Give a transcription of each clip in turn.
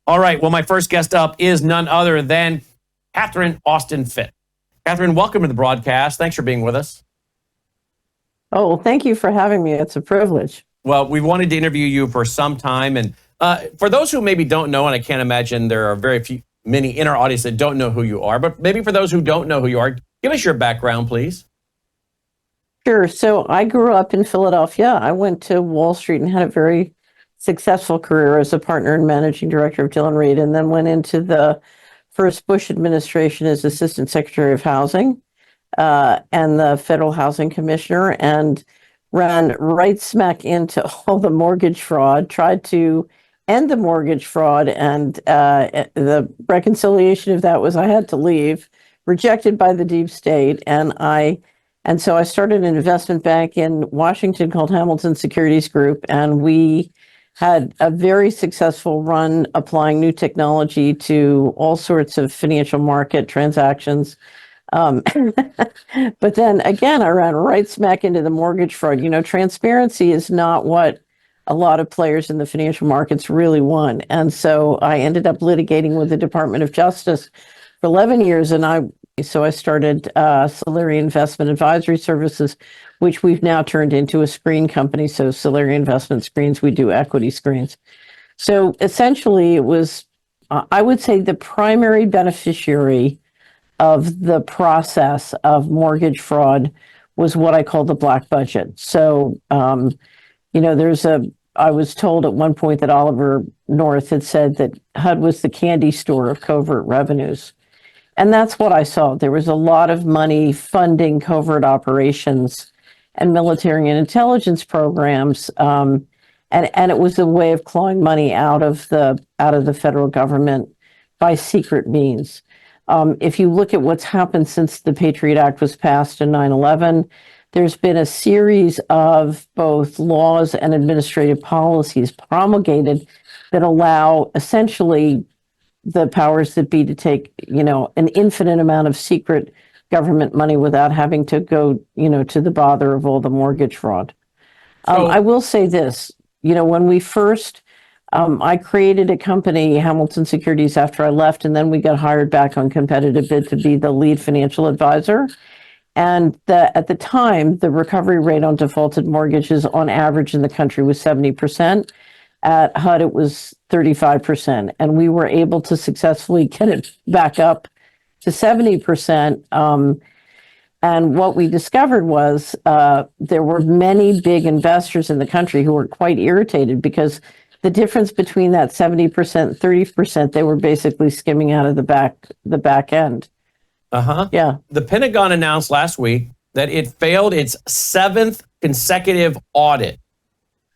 All right. Well, my first guest up is none other than Catherine Austin Fitts. Catherine, welcome to the broadcast. Thanks for being with us. Oh, well, thank you for having me. It's a privilege. Well, we wanted to interview you for some time. And for those who maybe don't know, and I can't imagine there are many in our audience that don't know who you are, but maybe for those who don't know who you are, give us your background, please. Sure. So I grew up in Philadelphia. I went to Wall Street and had a very successful career as a partner and managing director of Dillon Read, and then went into the first Bush administration as Assistant Secretary of Housing and the Federal Housing Commissioner, and ran right smack into all the mortgage fraud, tried to end the mortgage fraud, and the reconciliation of that was I had to leave, rejected by the deep state, and so I started an investment bank in Washington called HHamilton Securites Group, and we had a very successful run applying new technology to all sorts of financial market transactions. But then again, I ran right smack into the mortgage fraud. You know, transparency is not what a lot of players in the financial markets really want. And so I ended up litigating with the Department of Justice for 11 years, and I started Solari Investment Advisory Services, which we've now turned into a screen company. So Solari Investment Screens, we do equity screens. So essentially it was, I would say, the primary beneficiary of the process of mortgage fraud was what I call the black budget. So, I was told at one point that Oliver North had said that HUD was the candy store of covert revenues. And that's what I saw. There was a lot of money funding covert operations and military and intelligence programs, and it was a way of clawing money out of the federal government by secret means. If you look at what's happened since the Patriot Act was passed in 9/11, there's been a series of both laws and administrative policies promulgated that allow essentially the powers that be to take, an infinite amount of secret government money without having to go, to the bother of all the mortgage fraud. I will say this, when we first, I created a company, HHamilton Securities, after I left, and then we got hired back on competitive bid to be the lead financial advisor. And at the time, the recovery rate on defaulted mortgages on average in the country was 70%. At HUD, it was 35%. And we were able to successfully get it back up to 70%. And what we discovered was there were many big investors in the country who were quite irritated because the difference between that 70% and 30%, they were basically skimming out of the back end. Yeah. The Pentagon announced last week that it failed its 7th consecutive audit.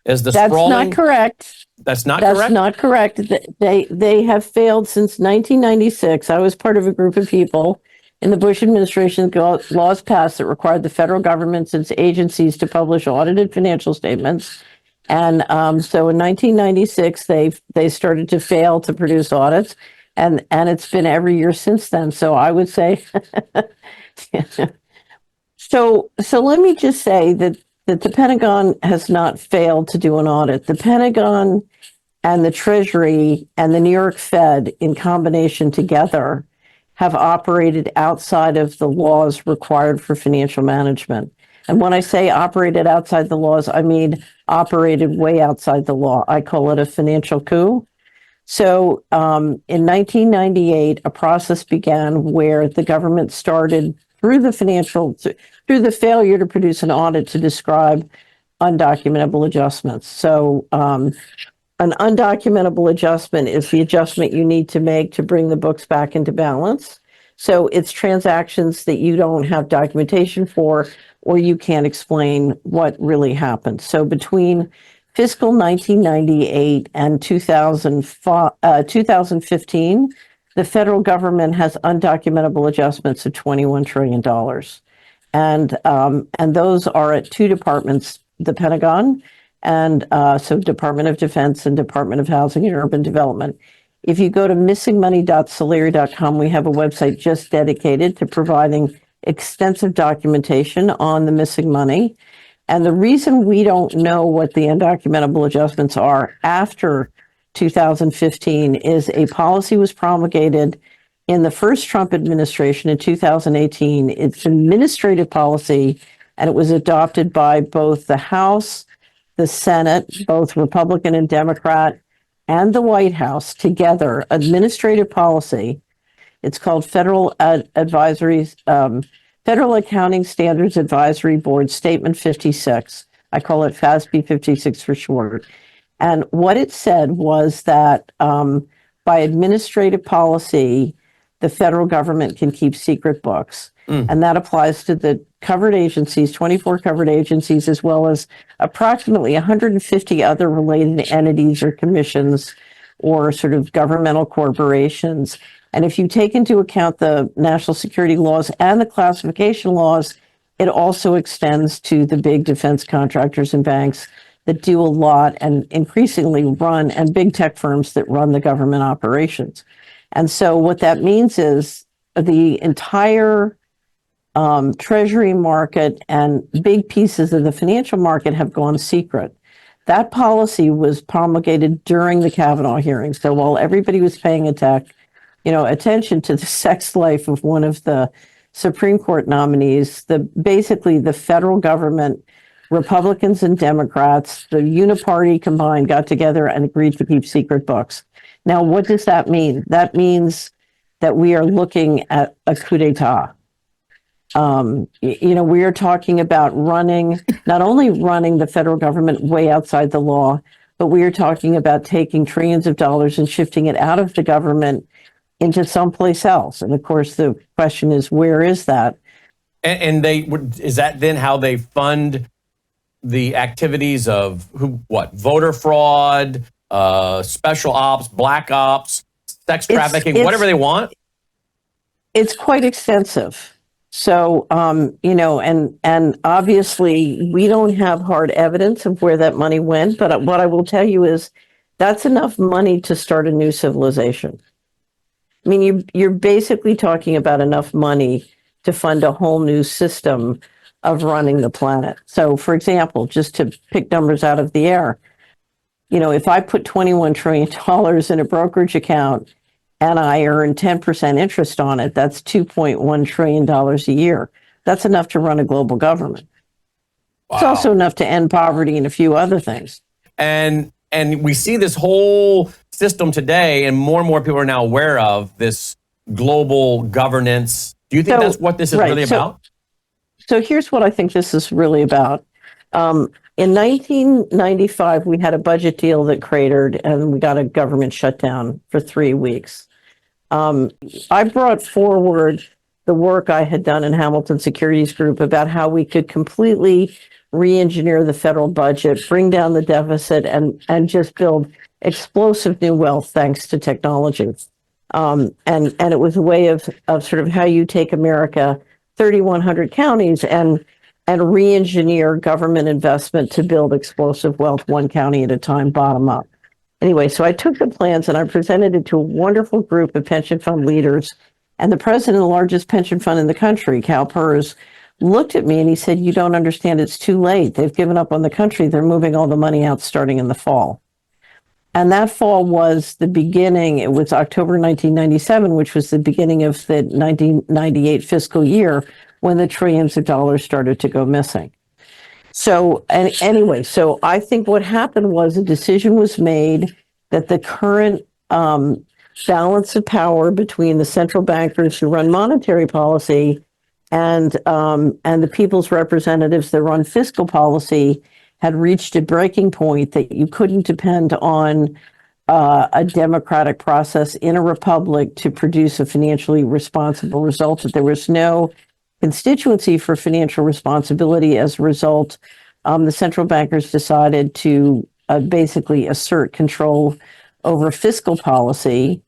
That's not correct. That's not correct? That's not correct. They have failed since 1996. I was part of a group of people in the Bush administration. Laws passed that required the federal government and its agencies to publish audited financial statements. And so in 1996, they started to fail to produce audits. And it's been every year since then. So I would say, so let me just say that the Pentagon has not failed to do an audit. The Pentagon and the Treasury and the New York Fed in combination together have operated outside of the laws required for financial management. And when I say operated outside the laws, I mean operated way outside the law. I call it a financial coup. So in 1998, a process began where the government started through the failure to produce an audit to describe undocumentable adjustments. So an undocumentable adjustment is the adjustment you need to make to bring the books back into balance. So it's transactions that you don't have documentation for, or you can't explain what really happened. So between fiscal 1998 and 2015, the federal government has undocumentable adjustments of $21 trillion. And those are at two departments, the Pentagon, and so Department of Defense and Department of Housing and Urban Development. If you go to missingmoney.solari.com, we have a website just dedicated to providing extensive documentation on the missing money. And the reason we don't know what the undocumentable adjustments are after 2015 is a policy was promulgated in the first Trump administration in 2018. It's an administrative policy, and it was adopted by both the House, the Senate, both Republican and Democrat, and the White House together, administrative policy. It's called Federal Accounting Standards Advisory Board Statement 56. I call it FASB 56 for short. And what it said was that by administrative policy, the federal government can keep secret books. And that applies to the covered agencies, 24 covered agencies, as well as approximately 150 other related entities or commissions or sort of governmental corporations. And if you take into account the national security laws and the classification laws, it also extends to the big defense contractors and banks that do a lot and increasingly run, and big tech firms that run the government operations. And so what that means is the entire treasury market and big pieces of the financial market have gone secret. That policy was promulgated during the Kavanaugh hearings. So while everybody was paying attention to the sex life of one of the Supreme Court nominees, basically the federal government, Republicans and Democrats, the uniparty combined, got together and agreed to keep secret books. Now, what does that mean? That means that we are looking at a coup d'etat. We are talking about not only running the federal government way outside the law, but we are talking about taking trillions of dollars and shifting it out of the government into someplace else. And of course, the question is, where is that? And is that then how they fund the activities of voter fraud, special ops, black ops, sex trafficking, whatever they want? It's quite extensive. So, and obviously we don't have hard evidence of where that money went, but what I will tell you is that's enough money to start a new civilization. I mean, you're basically talking about enough money to fund a whole new system of running the planet. So, for example, just to pick numbers out of the air, if I put $21 trillion in a brokerage account and I earn 10% interest on it, that's $2.1 trillion a year. That's enough to run a global government. Wow. It's also enough to end poverty and a few other things. And we see this whole system today, and more people are now aware of this global governance. Do you think that's what this is really about? So here's what I think this is really about. In 1995, we had a budget deal that cratered, and we got a government shutdown for 3 weeks. I brought forward the work I had done in Hamilton Securities Group about how we could completely re-engineer the federal budget, bring down the deficit, and just build explosive new wealth thanks to technology. And it was a way of sort of how you take America, 3,100 counties, and re-engineer government investment to build explosive wealth one county at a time, bottom up. Anyway, so I took the plans and I presented it to a wonderful group of pension fund leaders, and the president of the largest pension fund in the country, Cal Pers, looked at me and he said, "You don't understand, it's too late. They've given up on the country. They're moving all the money out starting in the fall." And that fall was the beginning. It was October 1997, which was the beginning of the 1998 fiscal year, when the trillions of dollars started to go missing. So, and anyway, so I think what happened was a decision was made that the current balance of power between the central bankers who run monetary policy and the people's representatives that run fiscal policy had reached a breaking point, that you couldn't depend on a democratic process in a republic to produce a financially responsible result, that there was no constituency for financial responsibility. As a result, the central bankers decided to basically assert control over fiscal policy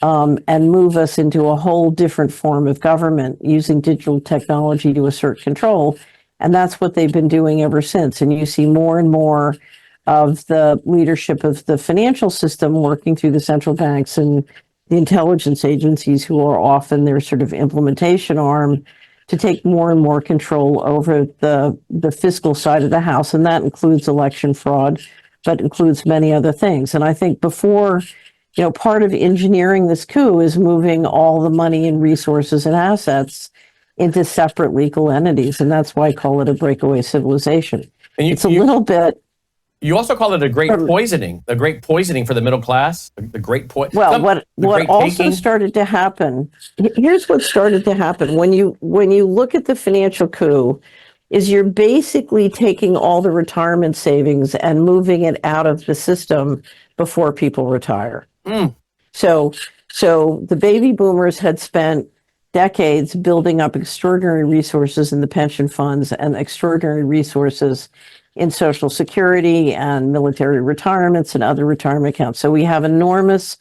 and move us into a whole different form of government using digital technology to assert control. And that's what they've been doing ever since. And you see more and more of the leadership of the financial system working through the central banks and the intelligence agencies, who are often their sort of implementation arm, to take more and more control over the fiscal side of the house. And that includes election fraud, but includes many other things. And I think before, part of engineering this coup is moving all the money and resources and assets into separate legal entities. And that's why I call it a breakaway civilization. And it's a little bit. You also call it a great poisoning for the middle class, the great poison. Well, what also started to happen, here's what started to happen. When you look at the financial coup, is you're basically taking all the retirement savings and moving it out of the system before people retire. So the baby boomers had spent decades building up extraordinary resources in the pension funds and extraordinary resources in Social Security and military retirements and other retirement accounts. So we have enormous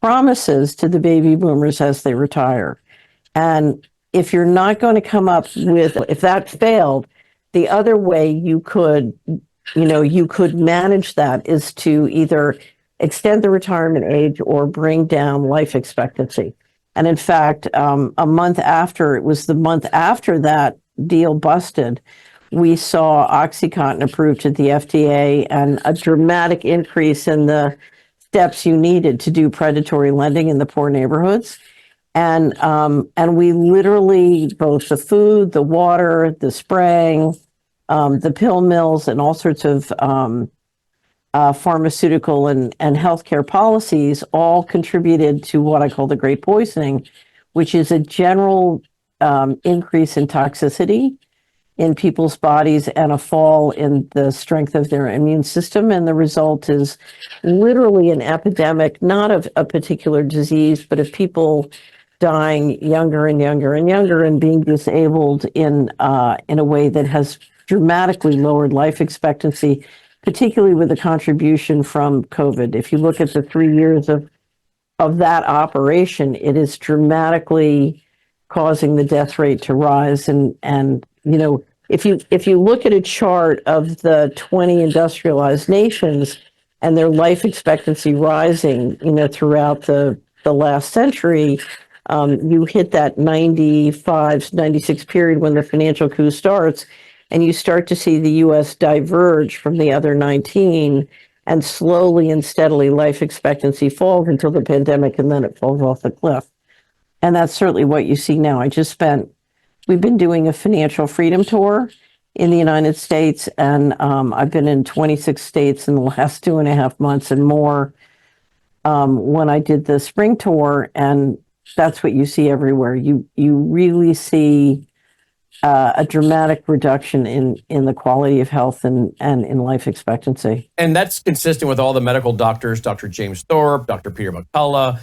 promises to the baby boomers as they retire. And if you're not going to come up with, if that failed, the other way you could manage that is to either extend the retirement age or bring down life expectancy. And in fact, the month after that deal busted, we saw OxyContin approved at the FDA and a dramatic increase in the steps you needed to do predatory lending in the poor neighborhoods. And we literally, both the food, the water, the spraying, the pill mills, and all sorts of pharmaceutical and healthcare policies all contributed to what I call the Great Poisoning, which is a general increase in toxicity in people's bodies and a fall in the strength of their immune system. And the result is literally an epidemic, not of a particular disease, but of people dying younger and younger and younger and being disabled in a way that has dramatically lowered life expectancy, particularly with the contribution from COVID. If you look at the 3 years of that operation, it is dramatically causing the death rate to rise. And if you look at a chart of the 20 industrialized nations and their life expectancy rising, throughout the last century, you hit that 95, 96 period when the financial coup starts, and you start to see the U.S. diverge from the other 19, and slowly and steadily life expectancy falls until the pandemic, and then it falls off the cliff. And that's certainly what you see now. We've been doing a financial freedom tour in the United States, and I've been in 26 states in the last 2.5 months and more when I did the spring tour, and that's what you see everywhere. You really see a dramatic reduction in the quality of health and in life expectancy. And that's consistent with all the medical doctors, Dr. James Thorpe, Dr. Peter McCullough,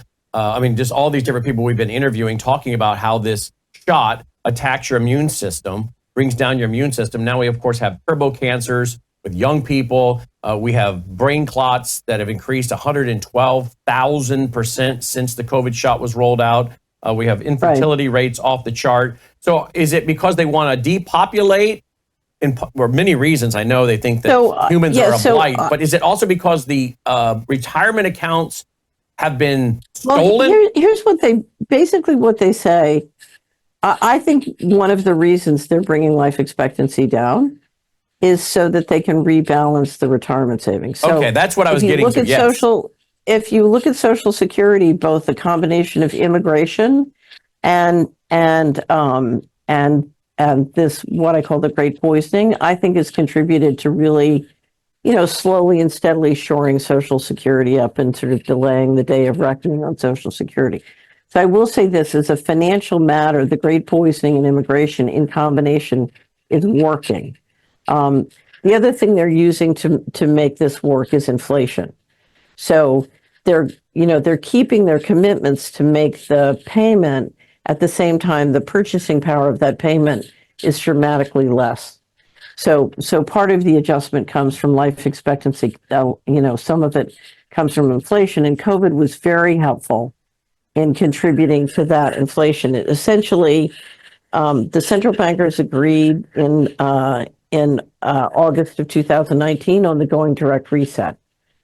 just all these different people we've been interviewing talking about how this shot attacks your immune system, brings down your immune system. Now we, of course, have turbo cancers with young people. We have brain clots that have increased 112,000% since the COVID shot was rolled out. We have infertility rates off the chart. So is it because they want to depopulate? For many reasons, I know they think that humans are a blight, but is it also because the retirement accounts have been stolen? Well, here's what they say. I think one of the reasons they're bringing life expectancy down is so that they can rebalance the retirement savings. So okay, that's what I was getting to. Yes. If you look at Social Security, both the combination of immigration and this, what I call the Great Poisoning, I think has contributed to really, slowly and steadily shoring Social Security up and sort of delaying the day of reckoning on Social Security. So I will say this, as a financial matter, the Great Poisoning and immigration in combination is working. The other thing they're using to make this work is inflation. So they're keeping their commitments to make the payment. At the same time, the purchasing power of that payment is dramatically less. So part of the adjustment comes from life expectancy. Some of it comes from inflation, and COVID was very helpful in contributing to that inflation. It essentially, the central bankers agreed in August of 2019 on the going direct reset.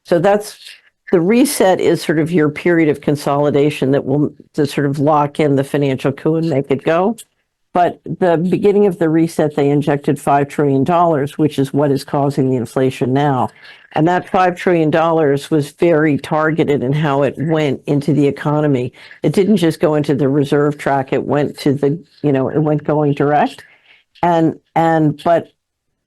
So the reset is sort of your period of consolidation that will to sort of lock in the financial coup and make it go. But the beginning of the reset, they injected $5 trillion, which is what is causing the inflation now. And that $5 trillion was very targeted in how it went into the economy. It didn't just go into the reserve track, it went to the, it went going direct. But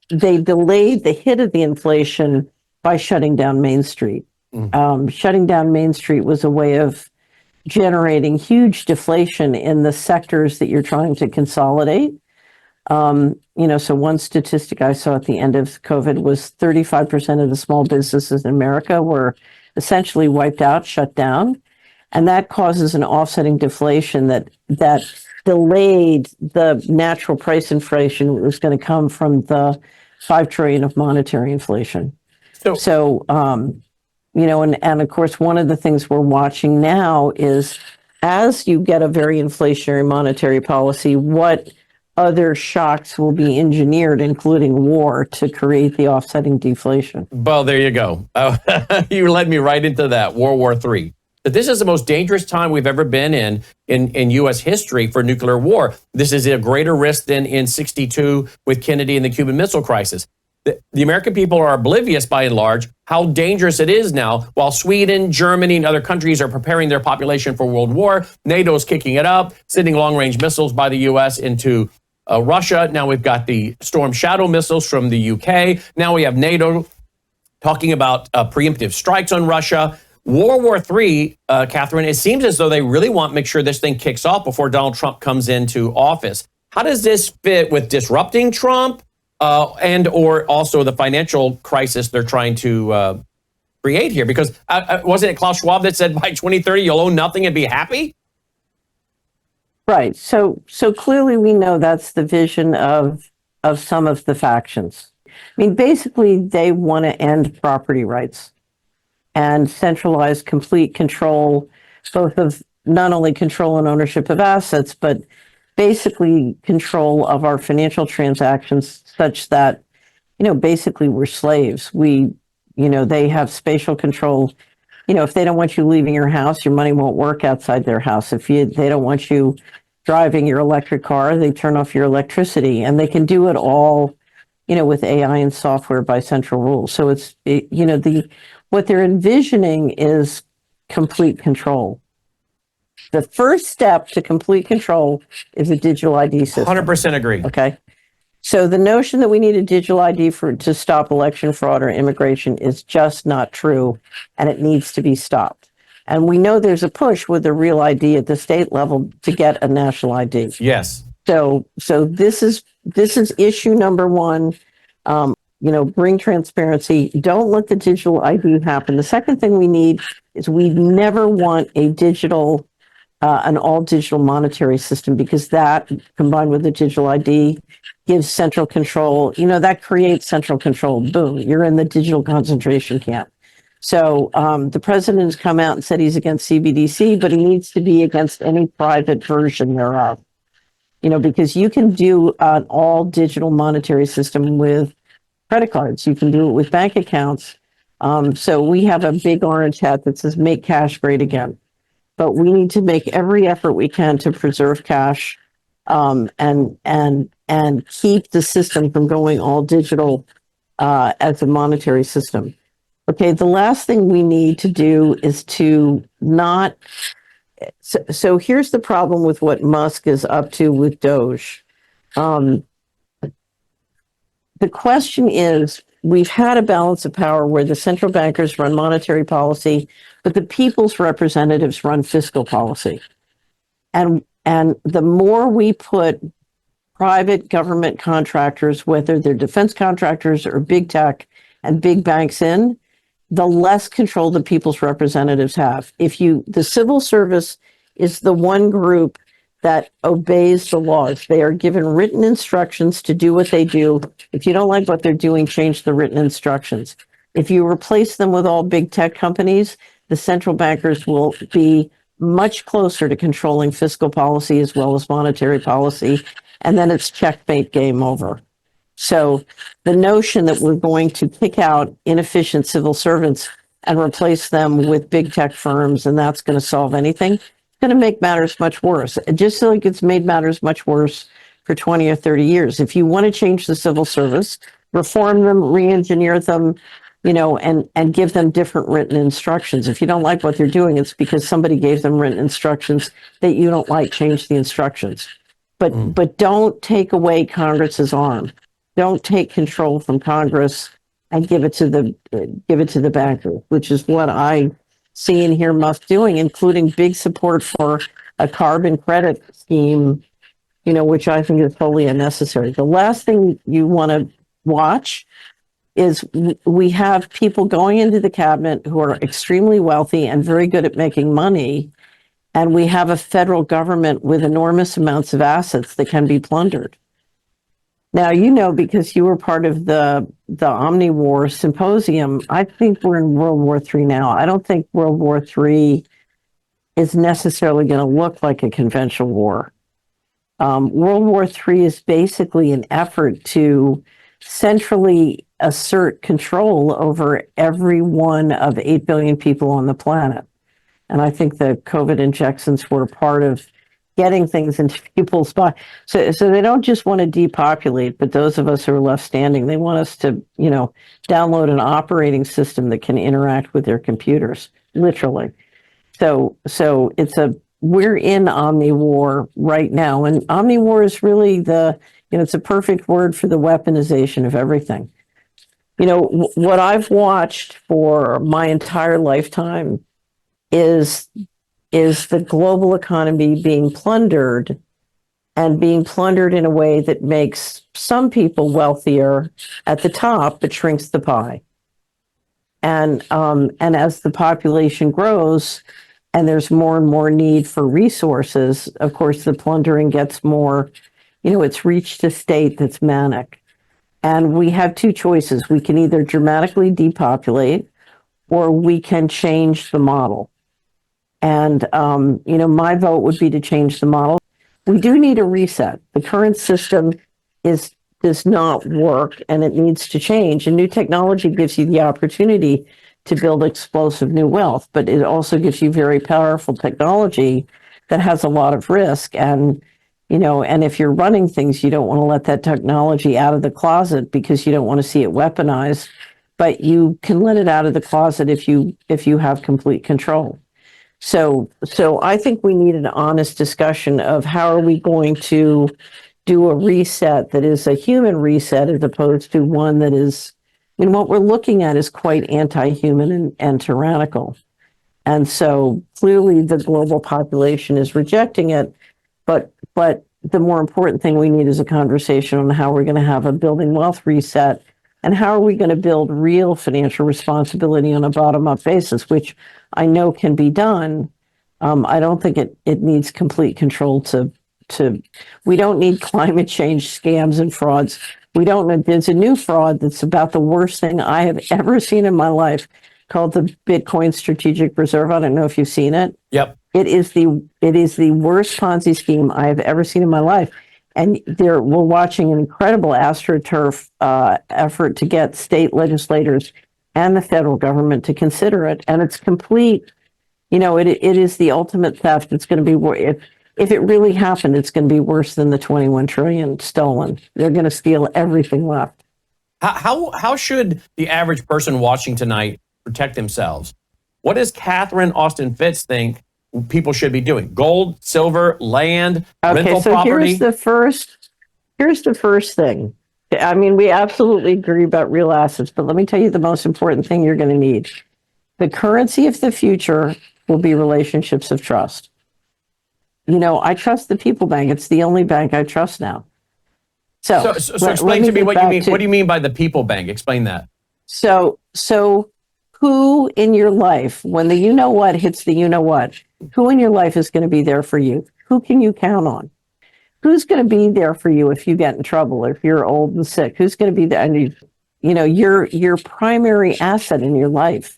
they delayed the hit of the inflation by shutting down Main Street. Shutting down Main Street was a way of generating huge deflation in the sectors that you're trying to consolidate. So one statistic I saw at the end of COVID was 35% of the small businesses in America were essentially wiped out, shut down. And that causes an offsetting deflation that delayed the natural price inflation that was going to come from the $5 trillion of monetary inflation. And of course, one of the things we're watching now is as you get a very inflationary monetary policy, what other shocks will be engineered, including war, to create the offsetting deflation. Well, there you go. You led me right into that, World War III. This is the most dangerous time we've ever been in U.S. history for nuclear war. This is a greater risk than in '62 with Kennedy and the Cuban Missile Crisis. The American people are oblivious, by and large, how dangerous it is now. While Sweden, Germany, and other countries are preparing their population for World War, NATO's kicking it up, sending long-range missiles by the U.S. into Russia. Now we've got the Storm Shadow missiles from the UK. Now we have NATO talking about preemptive strikes on Russia. World War III, Catherine, it seems as though they really want to make sure this thing kicks off before Donald Trump comes into office. How does this fit with disrupting Trump and or also the financial crisis they're trying to create here? Because wasn't it Klaus Schwab that said by 2030 you'll own nothing and be happy? Right. So clearly we know that's the vision of some of the factions. I mean, basically they want to end property rights and centralize complete control, both of not only control and ownership of assets, but basically control of our financial transactions such that, basically we're slaves. They have spatial control. If they don't want you leaving your house, your money won't work outside their house. If they don't want you driving your electric car, they turn off your electricity, and they can do it all, with AI and software by central rules. So what they're envisioning is complete control. The first step to complete control is a digital ID system. 100% agree. Okay. So the notion that we need a digital ID to stop election fraud or immigration is just not true, and it needs to be stopped. And we know there's a push with the real ID at the state level to get a national ID. Yes. So this is issue number one. Bring transparency. Don't let the digital ID happen. The second thing we need is we never want an all digital monetary system, because that combined with the digital ID gives central control. That creates central control. Boom, you're in the digital concentration camp. So the president has come out and said he's against CBDC, but he needs to be against any private version thereof. Because you can do an all digital monetary system with credit cards. You can do it with bank accounts. So we have a big orange hat that says make cash great again. But we need to make every effort we can to preserve cash and keep the system from going all digital as a monetary system. Okay, the last thing we need to do is to not. So here's the problem with what Musk is up to with Doge. The question is, we've had a balance of power where the central bankers run monetary policy, but the people's representatives run fiscal policy. And the more we put private government contractors, whether they're defense contractors or big tech and big banks in, the less control the people's representatives have. The civil service is the one group that obeys the laws. They are given written instructions to do what they do. If you don't like what they're doing, change the written instructions. If you replace them with all big tech companies, the central bankers will be much closer to controlling fiscal policy as well as monetary policy, and then it's checkmate, game over. So the notion that we're going to kick out inefficient civil servants and replace them with big tech firms and that's going to solve anything, it's going to make matters much worse. Just like it's made matters much worse for 20 or 30 years. If you want to change the civil service, reform them, re-engineer them, and give them different written instructions. If you don't like what they're doing, it's because somebody gave them written instructions that you don't like. Change the instructions. But don't take away Congress's arm. Don't take control from Congress and give it to the bankers, which is what I see and hear Musk doing, including big support for a carbon credit scheme, which I think is totally unnecessary. The last thing you want to watch is we have people going into the cabinet who are extremely wealthy and very good at making money, and we have a federal government with enormous amounts of assets that can be plundered. Now, because you were part of the Omni-War Symposium, I think we're in World War III now. I don't think World War III is necessarily going to look like a conventional war. World War III is basically an effort to centrally assert control over every one of 8 billion people on the planet. And I think the COVID injections were part of getting things into people's bodies. So they don't just want to depopulate, but those of us who are left standing, they want us to, download an operating system that can interact with their computers, literally. So we're in omni-war right now. And omni-war is really it's a perfect word for the weaponization of everything. What I've watched for my entire lifetime is the global economy being plundered, and being plundered in a way that makes some people wealthier at the top, but shrinks the pie. And as the population grows and there's more and more need for resources, of course, the plundering gets more, it's reached a state that's manic. And we have two choices. We can either dramatically depopulate, or we can change the model. And, my vote would be to change the model. We do need a reset. The current system does not work, and it needs to change. And new technology gives you the opportunity to build explosive new wealth, but it also gives you very powerful technology that has a lot of risk. And if you're running things, you don't want to let that technology out of the closet because you don't want to see it weaponized, but you can let it out of the closet if you have complete control. So I think we need an honest discussion of how are we going to do a reset that is a human reset as opposed to one that is, what we're looking at is quite anti-human and tyrannical. And so clearly the global population is rejecting it, but the more important thing we need is a conversation on how we're going to have a building wealth reset, and how are we going to build real financial responsibility on a bottom-up basis, which I know can be done. I don't think it needs complete control to we don't need climate change scams and frauds. There's a new fraud that's about the worst thing I have ever seen in my life, called the Bitcoin Strategic Reserve. I don't know if you've seen it. Yep. It is the worst Ponzi scheme I have ever seen in my life. And we're watching an incredible AstroTurf effort to get state legislators and the federal government to consider it. And it's complete, it is the ultimate theft. It's going to be, if it really happened, it's going to be worse than the 21 trillion stolen. They're going to steal everything left. How should the average person watching tonight protect themselves? What does Catherine Austin Fitts think people should be doing? Gold, silver, land, rental property? Here's the first thing. I mean, we absolutely agree about real assets, but let me tell you the most important thing you're going to need. The currency of the future will be relationships of trust. I trust the People Bank. It's the only bank I trust now. So explain to me what do you mean by the People Bank? Explain that. So who in your life, when the you-know-what hits the you-know-what, who in your life is going to be there for you? Who can you count on? Who's going to be there for you if you get in trouble, if you're old and sick? Who's going to be there? And your primary asset in your life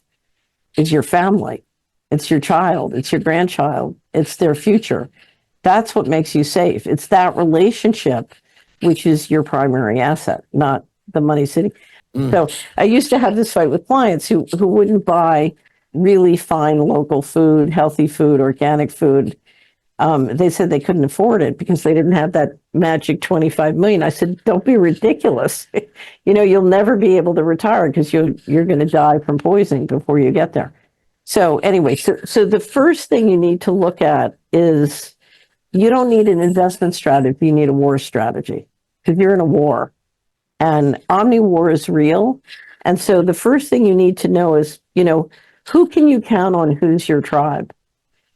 is your family. It's your child. It's your grandchild. It's their future. That's what makes you safe. It's that relationship which is your primary asset, not the money sitting. So I used to have this fight with clients who wouldn't buy really fine local food, healthy food, organic food, They said they couldn't afford it because they didn't have that magic 25 million. I said, don't be ridiculous. You'll never be able to retire because you're going to die from poisoning before you get there. So anyway, so the first thing you need to look at is you don't need an investment strategy. You need a war strategy because you're in a war, and omni-war is real. And so the first thing you need to know is, who can you count on? Who's your tribe?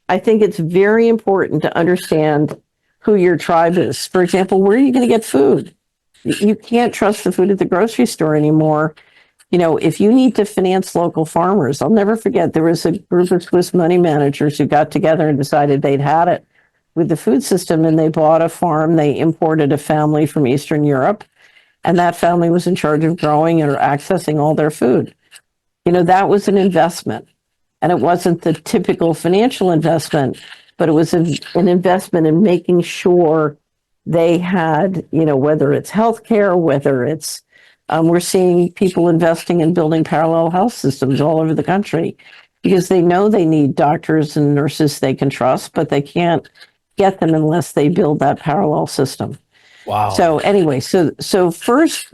I think it's very important to understand who your tribe is. For example, where are you going to get food? You can't trust the food at the grocery store anymore. If you need to finance local farmers, I'll never forget, there was a group of Swiss money managers who got together and decided they'd had it with the food system, and they bought a farm. They imported a family from Eastern Europe, and that family was in charge of growing or accessing all their food. That was an investment. And it wasn't the typical financial investment, but it was an investment in making sure they had, whether it's healthcare, whether it's, we're seeing people investing in building parallel health systems all over the country because they know they need doctors and nurses they can trust, but they can't get them unless they build that parallel system. Wow. So anyway, so first,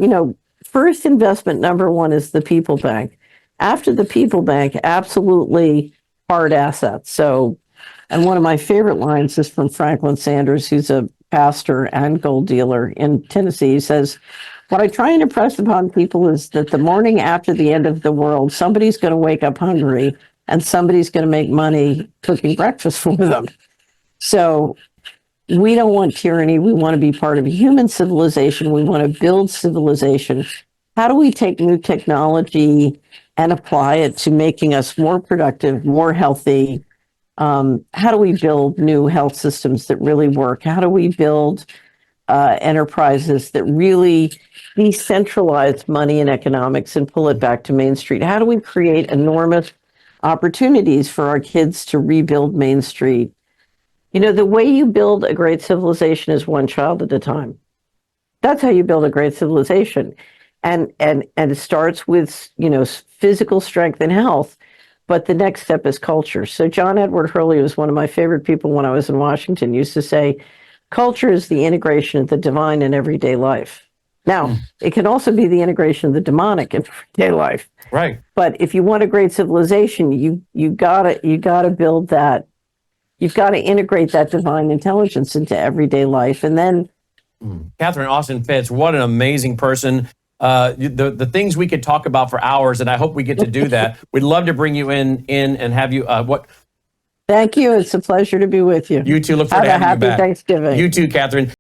first investment number one is the people bank. After the people bank, absolutely hard assets. So, and one of my favorite lines is from Franklin Sanders, who's a pastor and gold dealer in Tennessee. He says, what I try and impress upon people is that the morning after the end of the world, somebody's going to wake up hungry and somebody's going to make money cooking breakfast for them. So we don't want tyranny. We want to be part of a human civilization. We want to build civilization. How do we take new technology and apply it to making us more productive, more healthy? How do we build new health systems that really work? How do we build enterprises that really decentralize money and economics and pull it back to Main Street? How do we create enormous opportunities for our kids to rebuild Main Street? The way you build a great civilization is one child at a time. That's how you build a great civilization. And it starts with, physical strength and health, but the next step is culture. So John Edward Hurley was one of my favorite people when I was in Washington, used to say, culture is the integration of the divine in everyday life. Now, it can also be the integration of the demonic in everyday life. Right. But if you want a great civilization, you gotta build that. You've got to integrate that divine intelligence into everyday life. And then Catherine Austin Fitts, what an amazing person. The things we could talk about for hours, and I hope we get to do that. We'd love to bring you in and have you. Thank you. It's a pleasure to be with you. You too. Look forward to having you back. Have a happy Thanksgiving. You too, Catherine.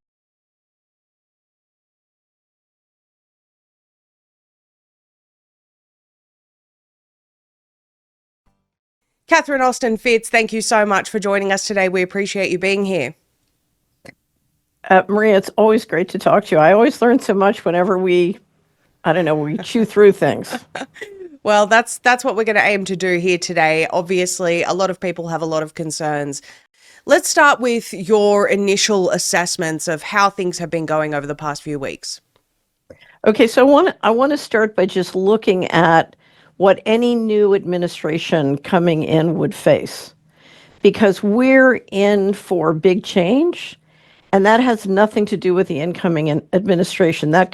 Catherine Austin Fitts, thank you so much for joining us today. We appreciate you being here. Maria, it's always great to talk to you. I always learn so much whenever we chew through things. Well, that's what we're going to aim to do here today. Obviously, a lot of people have a lot of concerns. Let's start with your initial assessments of how things have been going over the past few weeks. Okay, so I want to start by just looking at what any new administration coming in would face, because we're in for big change, and that has nothing to do with the incoming administration. That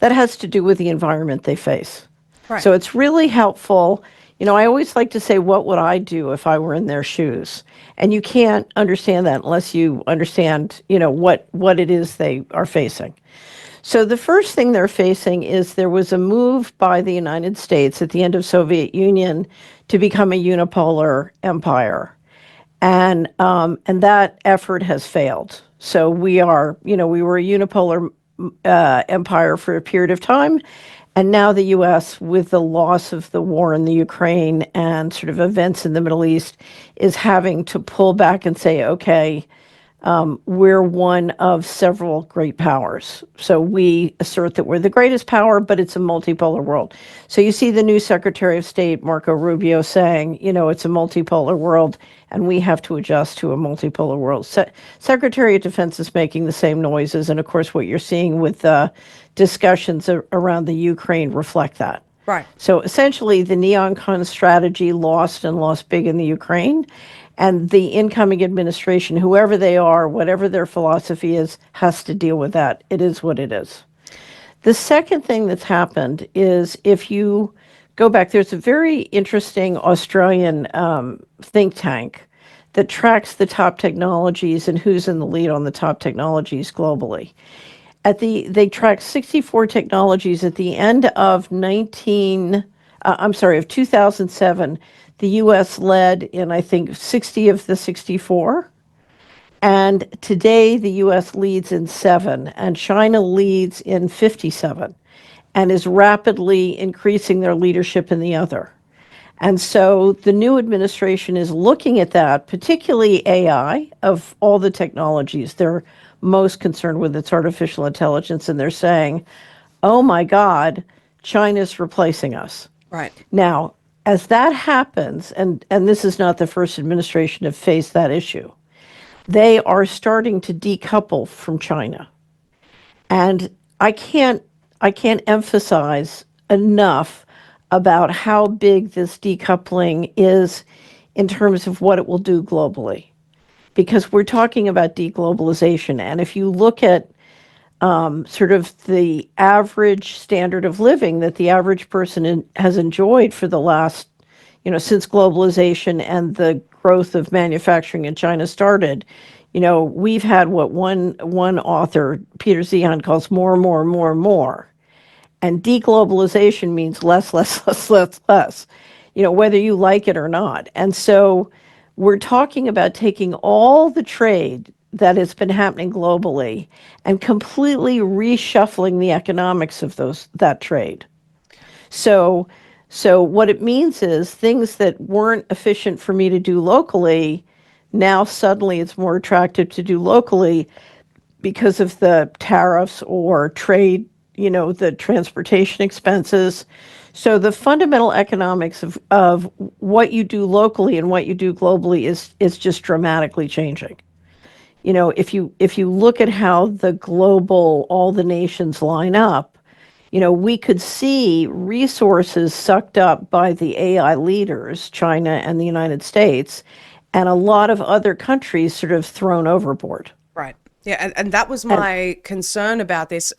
has to do with the environment they face. Right. So it's really helpful. I always like to say, what would I do if I were in their shoes? And you can't understand that unless you understand, what it is they are facing. So the first thing they're facing is there was a move by the United States at the end of Soviet Union to become a unipolar empire. And that effort has failed. So we were a unipolar empire for a period of time. And now the U.S., with the loss of the war in the Ukraine and sort of events in the Middle East, is having to pull back and say, okay, we're one of several great powers. So we assert that we're the greatest power, but it's a multipolar world. So you see the new Secretary of State, Marco Rubio, saying, it's a multipolar world, and we have to adjust to a multipolar world. Secretary of Defense is making the same noises, and of course what you're seeing with discussions around the Ukraine reflect that. Right. So essentially the neocon strategy lost big in the Ukraine. And the incoming administration, whoever they are, whatever their philosophy is, has to deal with that. It is what it is. The second thing that's happened is, if you go back, there's a very interesting Australian think tank that tracks the top technologies and who's in the lead on the top technologies globally. They tracked 64 technologies at the end of 2007. The U.S. led in, I think, 60 of the 64. And today, the U.S. leads in 7, and China leads in 57, and is rapidly increasing their leadership in the other. And so the new administration is looking at that, particularly AI, of all the technologies. They're most concerned with its artificial intelligence, and they're saying, oh my God, China's replacing us. Right. Now, as that happens, and this is not the first administration to face that issue, they are starting to decouple from China. And I can't emphasize enough about how big this decoupling is in terms of what it will do globally. Because we're talking about deglobalization. And if you look at sort of the average standard of living that the average person has enjoyed for the last, since globalization and the growth of manufacturing in China started, we've had what one author, Peter Zehan, calls more, more, more, more. And deglobalization means less, less, less, less, less, whether you like it or not. And so we're talking about taking all the trade that has been happening globally and completely reshuffling the economics of that trade. So what it means is things that weren't efficient for me to do locally, now suddenly it's more attractive to do locally because of the tariffs or trade, the transportation expenses. So the fundamental economics of what you do locally and what you do globally is just dramatically changing. If you look at how all the nations line up, we could see resources sucked up by the AI leaders, China and the United States, and a lot of other countries sort of thrown overboard. Right. Yeah. And that was my concern about this.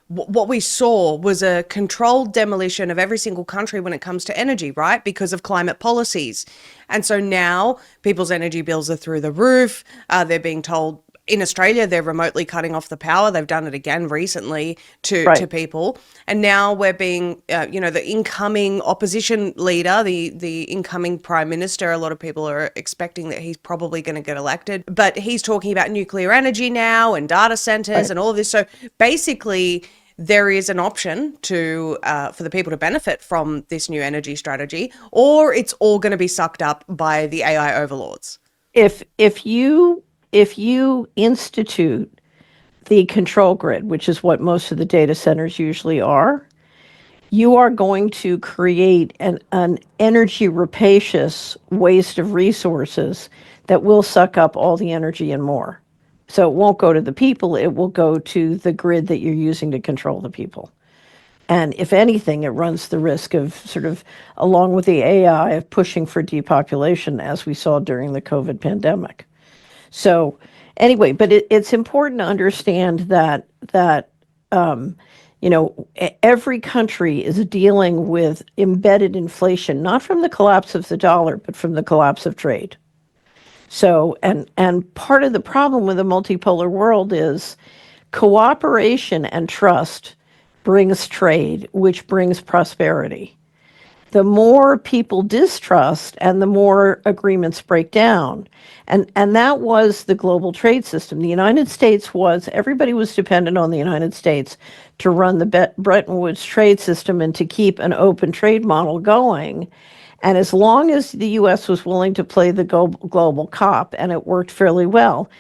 What we saw was a controlled demolition of every single country when it comes to energy, right? Because of climate policies. And so now people's energy bills are through the roof. They're being told in Australia, they're remotely cutting off the power. They've done it again recently to people. And now we're being, the incoming opposition leader, the incoming prime minister, a lot of people are expecting that he's probably going to get elected. But he's talking about nuclear energy now and data centers and all of this. So basically, there is an option for the people to benefit from this new energy strategy, or it's all going to be sucked up by the AI overlords. If you institute the control grid, which is what most of the data centers usually are, you are going to create an energy rapacious waste of resources that will suck up all the energy and more. So it won't go to the people, it will go to the grid that you're using to control the people. And if anything, it runs the risk of sort of, along with the AI, of pushing for depopulation, as we saw during the COVID pandemic. So anyway, but it's important to understand that every country is dealing with embedded inflation, not from the collapse of the dollar, but from the collapse of trade. So, and part of the problem with a multipolar world is cooperation and trust brings trade, which brings prosperity. The more people distrust and the more agreements break down. And that was the global trade system. The United States everybody was dependent on the United States to run the Bretton Woods trade system and to keep an open trade model going. And as long as the U.S. was willing to play the global cop, and it worked fairly well,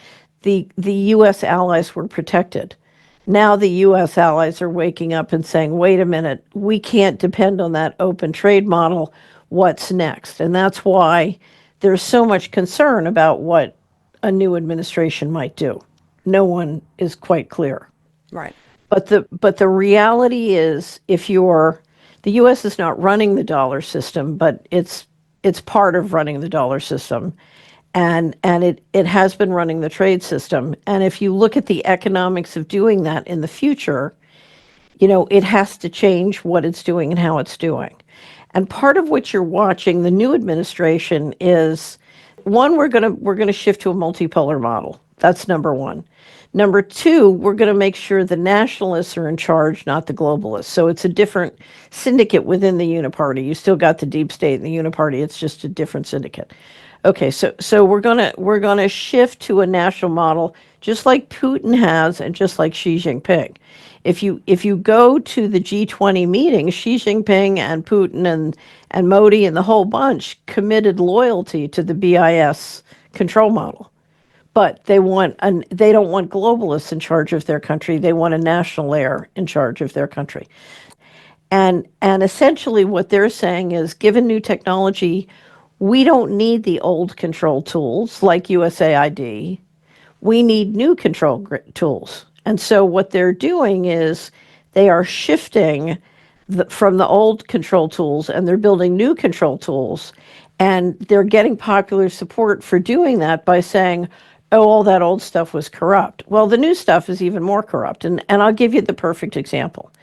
the U.S. allies were protected. Now the U.S. allies are waking up and saying, wait a minute, we can't depend on that open trade model. What's next? And that's why there's so much concern about what a new administration might do. No one is quite clear. Right. But the reality is, the U.S. is not running the dollar system, but it's it's part of running the dollar system. And it has been running the trade system. And if you look at the economics of doing that in the future, it has to change what it's doing and how it's doing. And part of what you're watching, the new administration is, one, we're gonna shift to a multipolar model. That's number one. Number two, we're going to make sure the nationalists are in charge, not the globalists. So it's a different syndicate within the uniparty. You still got the deep state and the uniparty. It's just a different syndicate. Okay, so we're gonna shift to a national model, just like Putin has, and just like Xi Jinping. If you go to the G20 meeting, Xi Jinping and Putin and Modi and the whole bunch committed loyalty to the BIS control model. But they don't want globalists in charge of their country. They want a national layer in charge of their country. And essentially what they're saying is, given new technology, we don't need the old control tools like USAID. We need new control tools. And so what they're doing is they are shifting from the old control tools, and they're building new control tools. And they're getting popular support for doing that by saying, oh, all that old stuff was corrupt. Well, the new stuff is even more corrupt. And I'll give you the perfect example.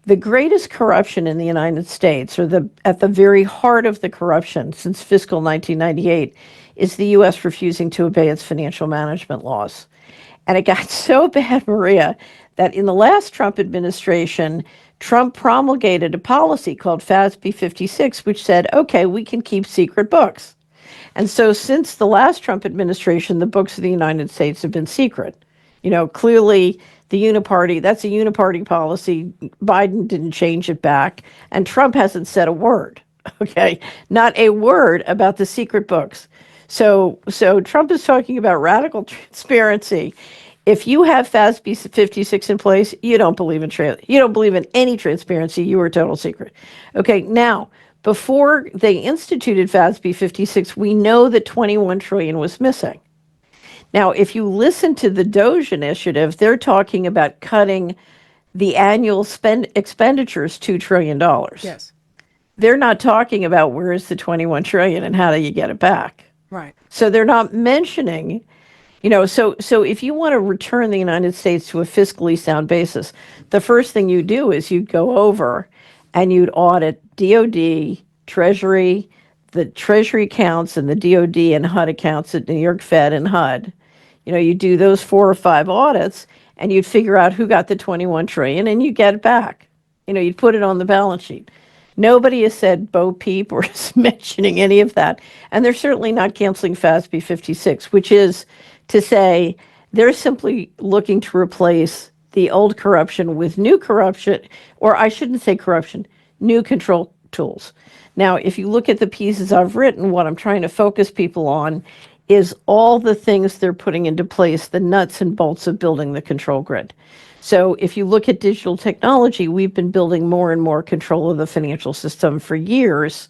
The greatest corruption in the United States, or at the very heart of the corruption since fiscal 1998, is the U.S. refusing to obey its financial management laws. And it got so bad, Maria, that in the last Trump administration, Trump promulgated a policy called FASB 56, which said, okay, we can keep secret books. And so since the last Trump administration, the books of the United States have been secret. Clearly the uniparty, that's a uniparty policy. Biden didn't change it back. And Trump hasn't said a word, okay? Not a word about the secret books. So Trump is talking about radical transparency. If you have FASB 56 in place, you don't believe in any transparency. You are total secret. Okay, now, before they instituted FASB 56, we know that 21 trillion was missing. Now, if you listen to the DOGE initiative, they're talking about cutting the annual expenditures $2 trillion. Yes. They're not talking about where is the 21 trillion and how do you get it back. Right. So they're not mentioning, so if you want to return the United States to a fiscally sound basis, the first thing you do is you'd go over and you'd audit DOD, Treasury, the Treasury accounts and the DOD and HUD accounts at New York Fed and HUD. You do those 4 or 5 audits and you'd figure out who got the 21 trillion and you get it back. You'd put it on the balance sheet. Nobody has said Bo Peep or is mentioning any of that. And they're certainly not canceling FASB 56, which is to say they're simply looking to replace the old corruption with new corruption, or I shouldn't say corruption, new control tools. Now, if you look at the pieces I've written, what I'm trying to focus people on is all the things they're putting into place, the nuts and bolts of building the control grid. So if you look at digital technology, we've been building more and more control of the financial system for years,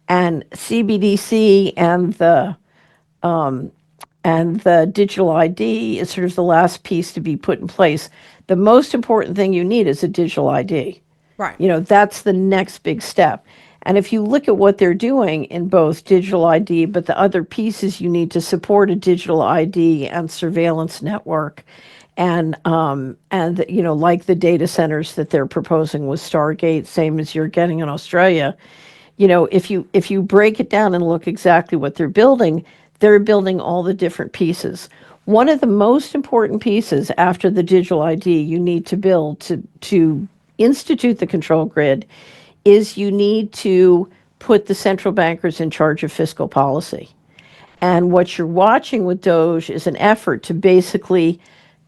and CBDC and the digital ID is sort of the last piece to be put in place. The most important thing you need is a digital ID. Right. That's the next big step. And if you look at what they're doing in both digital ID, but the other pieces you need to support a digital ID and surveillance network, and like the data centers that they're proposing with Stargate, same as you're getting in Australia. If you break it down and look exactly what they're building all the different pieces. One of the most important pieces after the digital ID you need to build to institute the control grid is you need to put the central bankers in charge of fiscal policy. And what you're watching with DOGE is an effort to basically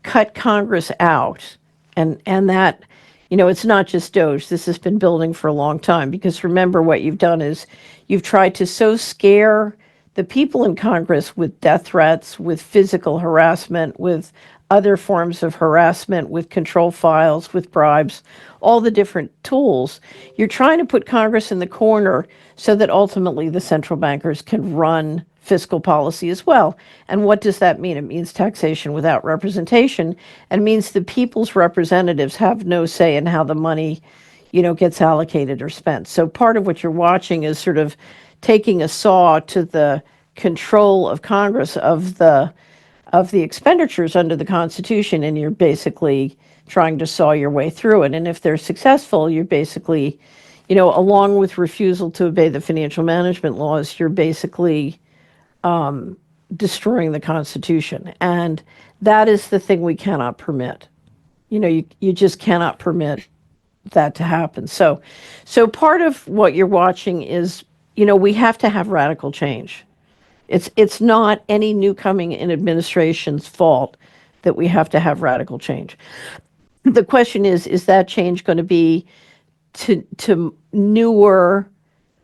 cut Congress out. And that, it's not just DOGE. This has been building for a long time, because remember what you've done is you've tried to so scare the people in Congress with death threats, with physical harassment, with other forms of harassment, with control files, with bribes, all the different tools. You're trying to put Congress in the corner so that ultimately the central bankers can run fiscal policy as well. And what does that mean? It means taxation without representation, and means the people's representatives have no say in how the money, gets allocated or spent. So part of what you're watching is sort of taking a saw to the control of Congress of the expenditures under the Constitution, and you're basically trying to saw your way through it. And if they're successful, you're basically, along with refusal to obey the financial management laws, you're basically destroying the Constitution. And that is the thing we cannot permit. You just cannot permit that to happen. So part of what you're watching is, we have to have radical change. It's not any new coming in administration's fault that we have to have radical change. The question is that change going to be to newer,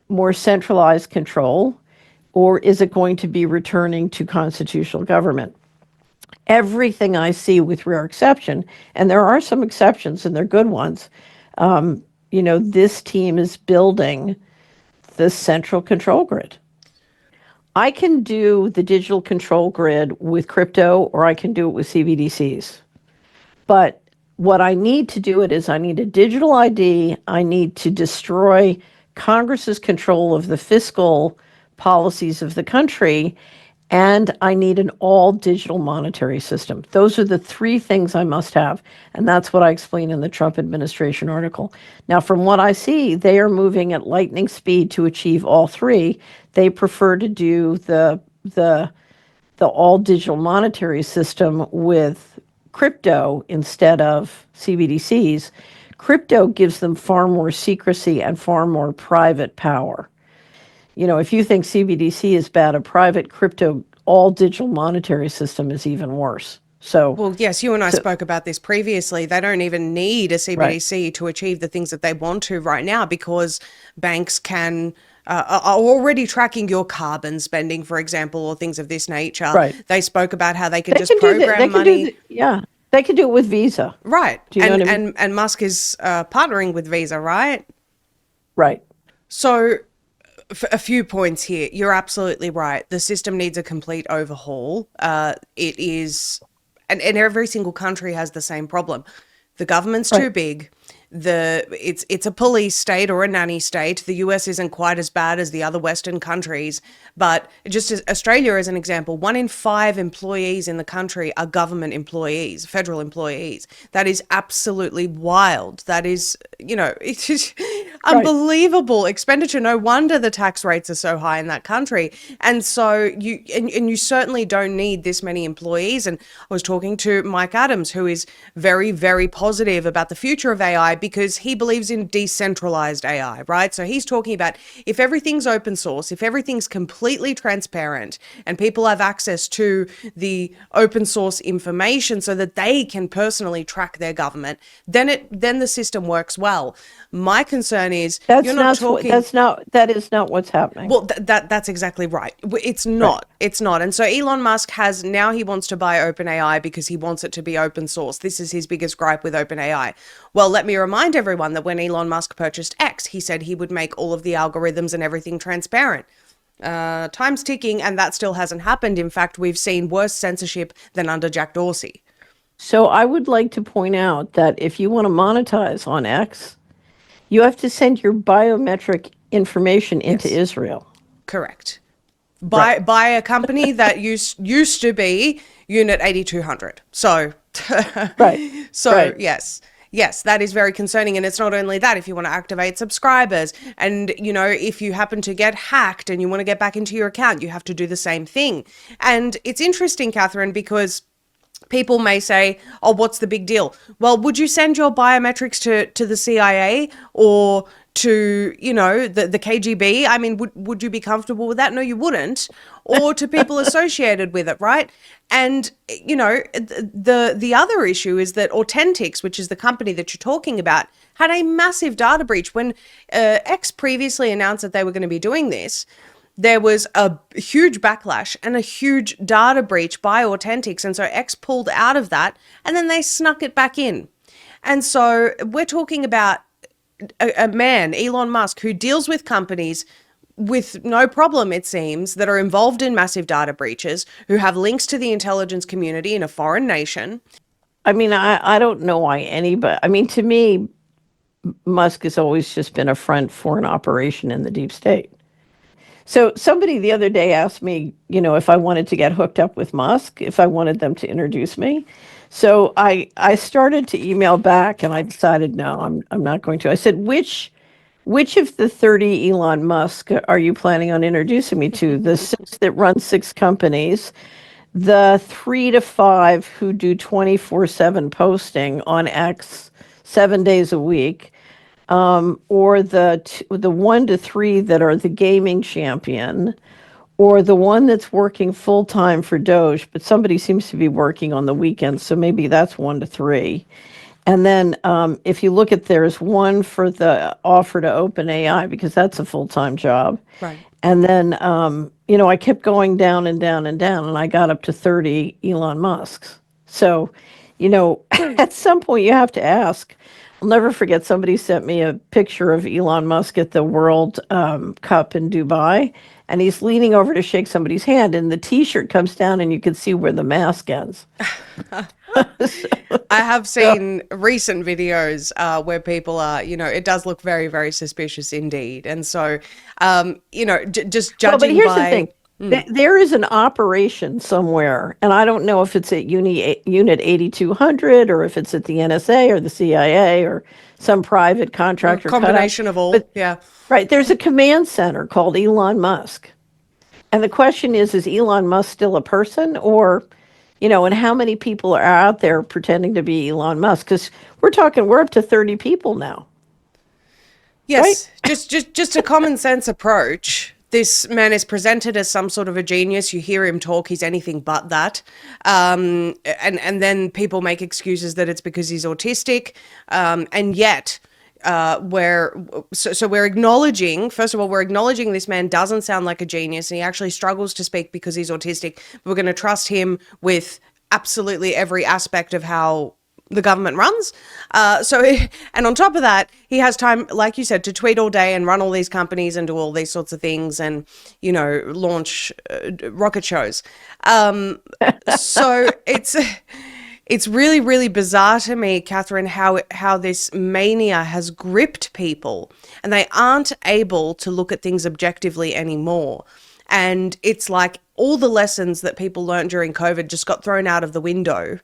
more centralized control, or is it going to be returning to constitutional government? Everything I see, with rare exception, and there are some exceptions and they're good ones, this team is building the central control grid. I can do the digital control grid with crypto, or I can do it with CBDCs. But what I need to do it is I need a digital ID. I need to destroy Congress's control of the fiscal policies of the country, and I need an all digital monetary system. Those are the three things I must have. And that's what I explain in the Trump administration article. Now, from what I see, they are moving at lightning speed to achieve all three. They prefer to do the all digital monetary system with crypto instead of CBDCs. Crypto gives them far more secrecy and far more private power. If you think CBDC is bad, a private crypto, all digital monetary system is even worse. So, well, yes, you and I spoke about this previously. They don't even need a CBDC to achieve the things that they want to right now, because banks are already tracking your carbon spending, for example, or things of this nature. Right. They spoke about how they can just program money. They can do it with Visa. Right. Do you know what I mean? And Musk is partnering with Visa, right? Right. So, a few points here. You're absolutely right. The system needs a complete overhaul. It is, and every single country has the same problem. The government's too big. It's a police state or a nanny state. The US isn't quite as bad as the other Western countries, but just as Australia as an example, 1 in 5 employees in the country are government employees, federal employees. That is absolutely wild. That is, it's just unbelievable expenditure. No wonder the tax rates are so high in that country. And so you certainly don't need this many employees. And I was talking to Mike Adams, who is very, very positive about the future of AI, because he believes in decentralized AI, right? So he's talking about, if everything's open source, if everything's completely transparent and people have access to the open source information so that they can personally track their government, then the system works well. My concern is that is not what's happening. Well, that's exactly right. It's not. Right. It's not. And so Elon Musk he wants to buy OpenAI because he wants it to be open source. This is his biggest gripe with OpenAI. Well, let me remind everyone that when Elon Musk purchased X, he said he would make all of the algorithms and everything transparent. Time's ticking, and that still hasn't happened. In fact, we've seen worse censorship than under Jack Dorsey. So I would like to point out that if you want to monetize on X, you have to send your biometric information into Israel. Correct. By a company that used to be Unit 8200. So, right. So, right. Yes, that is very concerning. And it's not only that. If you want to activate subscribers and, if you happen to get hacked and you want to get back into your account, you have to do the same thing. And it's interesting, Catherine, because people may say, oh, what's the big deal? Well, would you send your biometrics to the CIA or to, the KGB? I mean, would you be comfortable with that? No, you wouldn't. Or to people associated with it, right? And, the other issue is that Authentics, which is the company that you're talking about, had a massive data breach. When X previously announced that they were going to be doing this, there was a huge backlash and a huge data breach by Authentics. And so X pulled out of that and then they snuck it back in. And so we're talking about a man, Elon Musk, who deals with companies with no problem, it seems, that are involved in massive data breaches, who have links to the intelligence community in a foreign nation. I mean, I don't know why anybody, to me, Musk has always just been a front for an operation in the deep state. So somebody the other day asked me, if I wanted to get hooked up with Musk, if I wanted them to introduce me. So I started to email back, and I decided, no, I'm not going to. I said, which of the 30 Elon Musk are you planning on introducing me to? The 6 that run 6 companies, the 3 to 5 who do 24/7 posting on X 7 days a week, or the 1 to 3 that are the gaming champion, or the one that's working full time for Doge, but somebody seems to be working on the weekends, so maybe that's 1 to 3. And then if you look at, there's one for the offer to OpenAI, because that's a full-time job. Right. And then, I kept going down and down and down, and I got up to 30 Elon Musks. So, at some point you have to ask. I'll never forget, somebody sent me a picture of Elon Musk at the World Cup in Dubai, and he's leaning over to shake somebody's hand, and the t-shirt comes down and you can see where the mask ends. I have seen recent videos where people are, it does look very, very suspicious indeed. And so, just judging but here's by... the thing. There is an operation somewhere, and I don't know if it's at Unit 8200 or if it's at the NSA or the CIA or some private contractor. Combination of all, yeah. Right. There's a command center called Elon Musk. And the question is Elon Musk still a person, or, and how many people are out there pretending to be Elon Musk? Because we're up to 30 people now. Yes, right? just a common sense approach. This man is presented as some sort of a genius. You hear him talk, he's anything but that. And then people make excuses that it's because he's autistic. And yet, we're acknowledging, first of all, we're acknowledging this man doesn't sound like a genius, and he actually struggles to speak because he's autistic. But we're going to trust him with absolutely every aspect of how the government runs. And on top of that, he has time, like you said, to tweet all day and run all these companies and do all these sorts of things and, launch rocket shows. So it's really, really bizarre to me, Catherine, how this mania has gripped people and they aren't able to look at things objectively anymore. And it's like all the lessons that people learned during COVID just got thrown out of the window.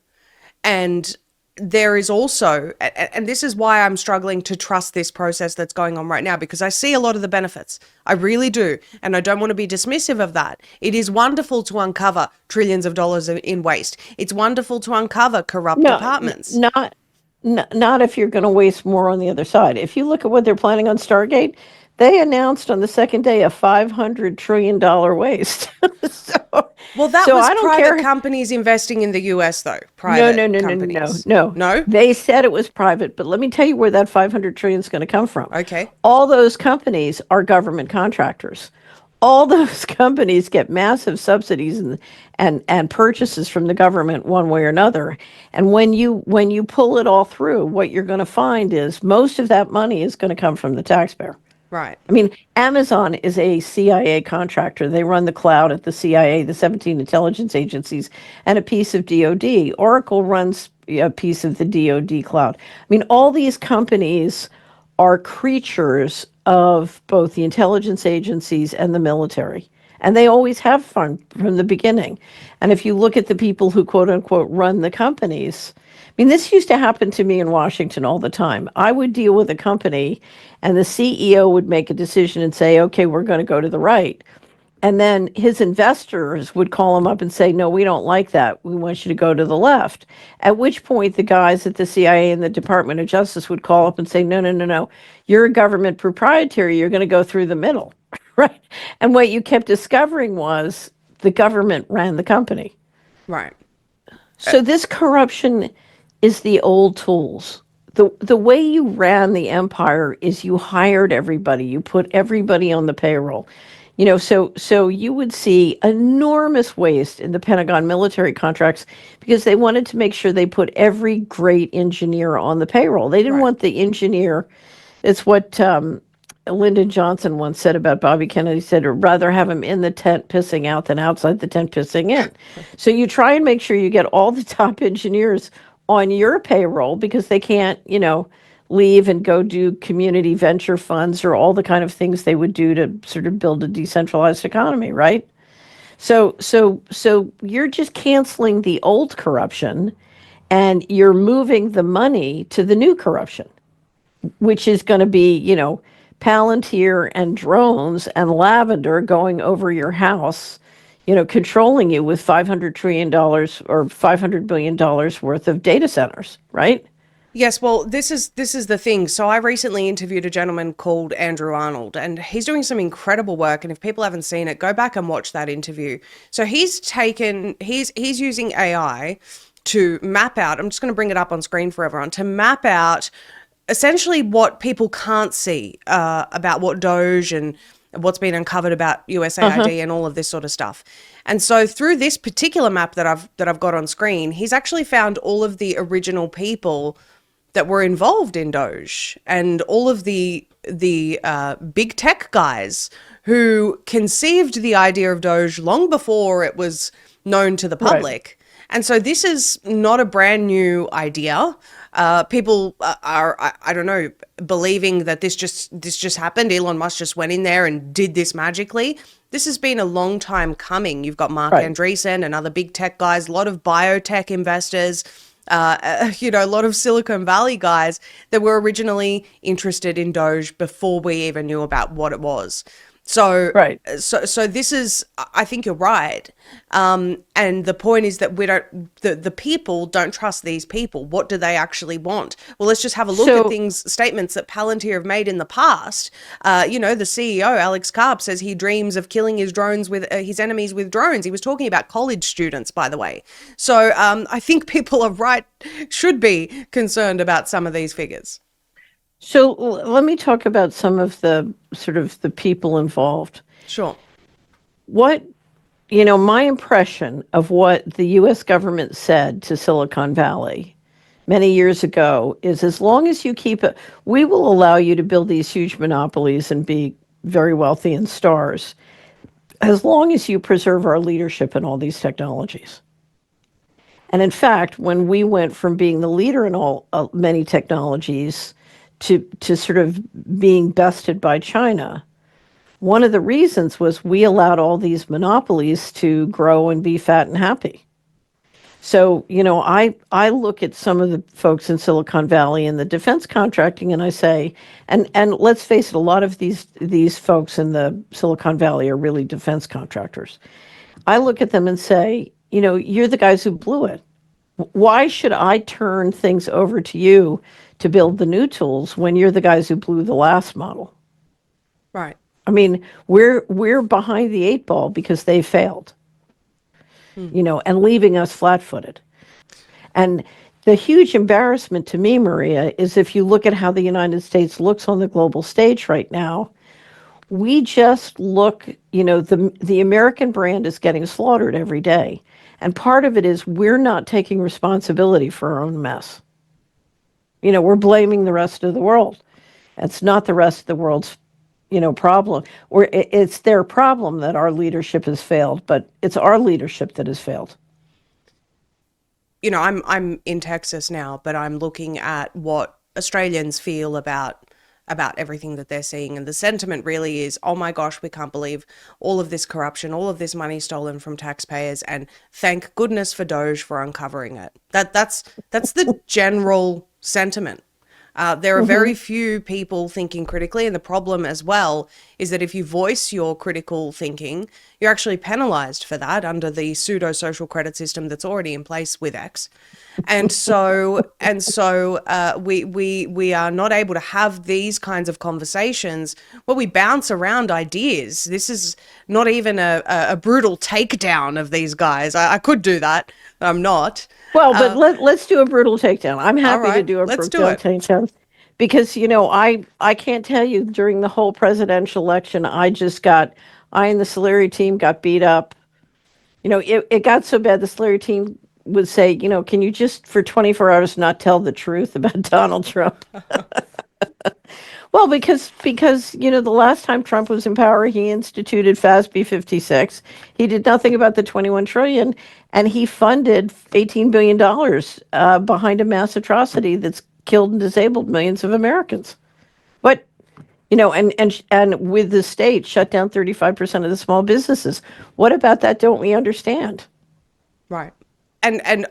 And there is also, and this is why I'm struggling to trust this process that's going on right now, because I see a lot of the benefits. I really do. And I don't want to be dismissive of that. It is wonderful to uncover trillions of dollars in waste. It's wonderful to uncover corrupt departments. Not if you're going to waste more on the other side. If you look at what they're planning on Stargate, they announced on the second day a $500 trillion waste. Well, that was private companies investing in the US, though. No. They said it was private, but let me tell you where that $500 trillion is going to come from. Okay. All those companies are government contractors. All those companies get massive subsidies and purchases from the government one way or another. And when you pull it all through, what you're going to find is most of that money is going to come from the taxpayer. Right. I mean, Amazon is a CIA contractor. They run the cloud at the CIA, the 17 intelligence agencies, and a piece of DoD. Oracle runs a piece of the DoD cloud. I mean, all these companies are creatures of both the intelligence agencies and the military. And they always have fun from the beginning. And if you look at the people who, quote unquote, run the companies, I mean, this used to happen to me in Washington all the time. I would deal with a company and the CEO would make a decision and say, okay, we're going to go to the right. And then his investors would call him up and say, no, we don't like that. We want you to go to the left. At which point the guys at the CIA and the Department of Justice would call up and say, no. You're a government proprietary. You're going to go through the middle, right? And what you kept discovering was the government ran the company. Right. So this corruption is the old tools. The way you ran the empire is you hired everybody. You put everybody on the payroll. So you would see enormous waste in the Pentagon military contracts because they wanted to make sure they put every great engineer on the payroll. They didn't want the engineer. It's what Lyndon Johnson once said about Bobby Kennedy. He said, I'd rather have him in the tent pissing out than outside the tent pissing in. So you try and make sure you get all the top engineers on your payroll because they can't, leave and go do community venture funds or all the kind of things they would do to sort of build a decentralized economy, right? So you're just canceling the old corruption and you're moving the money to the new corruption, which is going to be, Palantir and drones and lavender going over your house, controlling you with $500 trillion or $500 billion worth of data centers, right? Yes, well, this is the thing. So I recently interviewed a gentleman called Andrew Arnold, and he's doing some incredible work. And if people haven't seen it, go back and watch that interview. So he's using AI to map out. I'm just going to bring it up on screen for everyone to map out essentially what people can't see about what Doge and what's been uncovered about USAID and all of this sort of stuff. And so through this particular map that I've got on screen, he's actually found all of the original people that were involved in Doge and all of the big tech guys who conceived the idea of Doge long before it was known to the public. Right. And so this is not a brand new idea. People are, I don't know, believing that this just happened. Elon Musk just went in there and did this magically. This has been a long time coming. You've got Mark Andreessen and other big tech guys, a lot of biotech investors, a lot of Silicon Valley guys that were originally interested in Doge before we even knew about what it was. So, so this is, I think you're right. And the point is that the people don't trust these people. What do they actually want? Well, let's just have a look at statements that Palantir have made in the past. The CEO, Alex Karp, says he dreams of killing his his enemies with drones. He was talking about college students, by the way. So I think people should be concerned about some of these figures. So let me talk about some of the sort of the people involved. Sure. My impression of what the US government said to Silicon Valley many years ago is as long as you keep it, we will allow you to build these huge monopolies and be very wealthy and stars, as long as you preserve our leadership in all these technologies. And in fact, when we went from being the leader in many technologies to sort of being bested by China, one of the reasons was we allowed all these monopolies to grow and be fat and happy. So, I look at some of the folks in Silicon Valley and the defense contracting and I say, and let's face it, a lot of these folks in the Silicon Valley are really defense contractors. I look at them and say, you're the guys who blew it. Why should I turn things over to you to build the new tools when you're the guys who blew the last model? Right. I mean, we're behind the eight ball because they failed, and leaving us flat-footed. And the huge embarrassment to me, Maria, is if you look at how the United States looks on the global stage right now, we just look, the American brand is getting slaughtered every day. And part of it is we're not taking responsibility for our own mess. We're blaming the rest of the world. It's not the rest of the world's, problem. Or it's their problem that our leadership has failed, but it's our leadership that has failed. I'm in Texas now, but I'm looking at what Australians feel about everything that they're seeing. And the sentiment really is, oh my gosh, we can't believe all of this corruption, all of this money stolen from taxpayers. And thank goodness for Doge for uncovering it. That's the general sentiment. There are very few people thinking critically. And the problem as well is that if you voice your critical thinking, you're actually penalized for that under the pseudo social credit system that's already in place with X. And so we are not able to have these kinds of conversations where we bounce around ideas. This is not even a brutal takedown of these guys. I could do that, but I'm not. Well, but let's do a brutal takedown. I'm happy to do a brutal takedown because, I can't tell you during the whole presidential election, I and the Solari team got beat up. It got so bad the Solari team would say, can you just for 24 hours not tell the truth about Donald Trump? Well, because the last time Trump was in power, he instituted FASB 56. He did nothing about the 21 trillion, and he funded $18 billion behind a mass atrocity that's killed and disabled millions of Americans. But, and with the state shut down 35% of the small businesses. What about that don't we understand? Right. And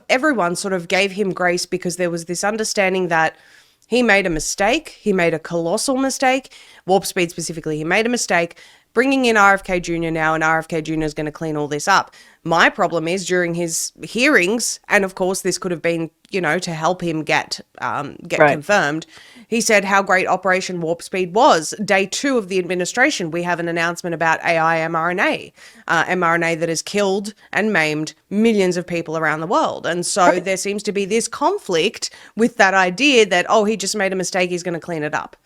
everyone sort of gave him grace because there was this understanding that he made a mistake. He made a colossal mistake. Warp Speed specifically, he made a mistake. Bringing in RFK Jr. now, and RFK Jr. is going to clean all this up. My problem is during his hearings, and of course this could have been, to help him get confirmed. He said how great Operation Warp Speed was. Day 2 of the administration, we have an announcement about AI mRNA, mRNA that has killed and maimed millions of people around the world. And so there seems to be this conflict with that idea that, he just made a mistake, he's going to clean it up.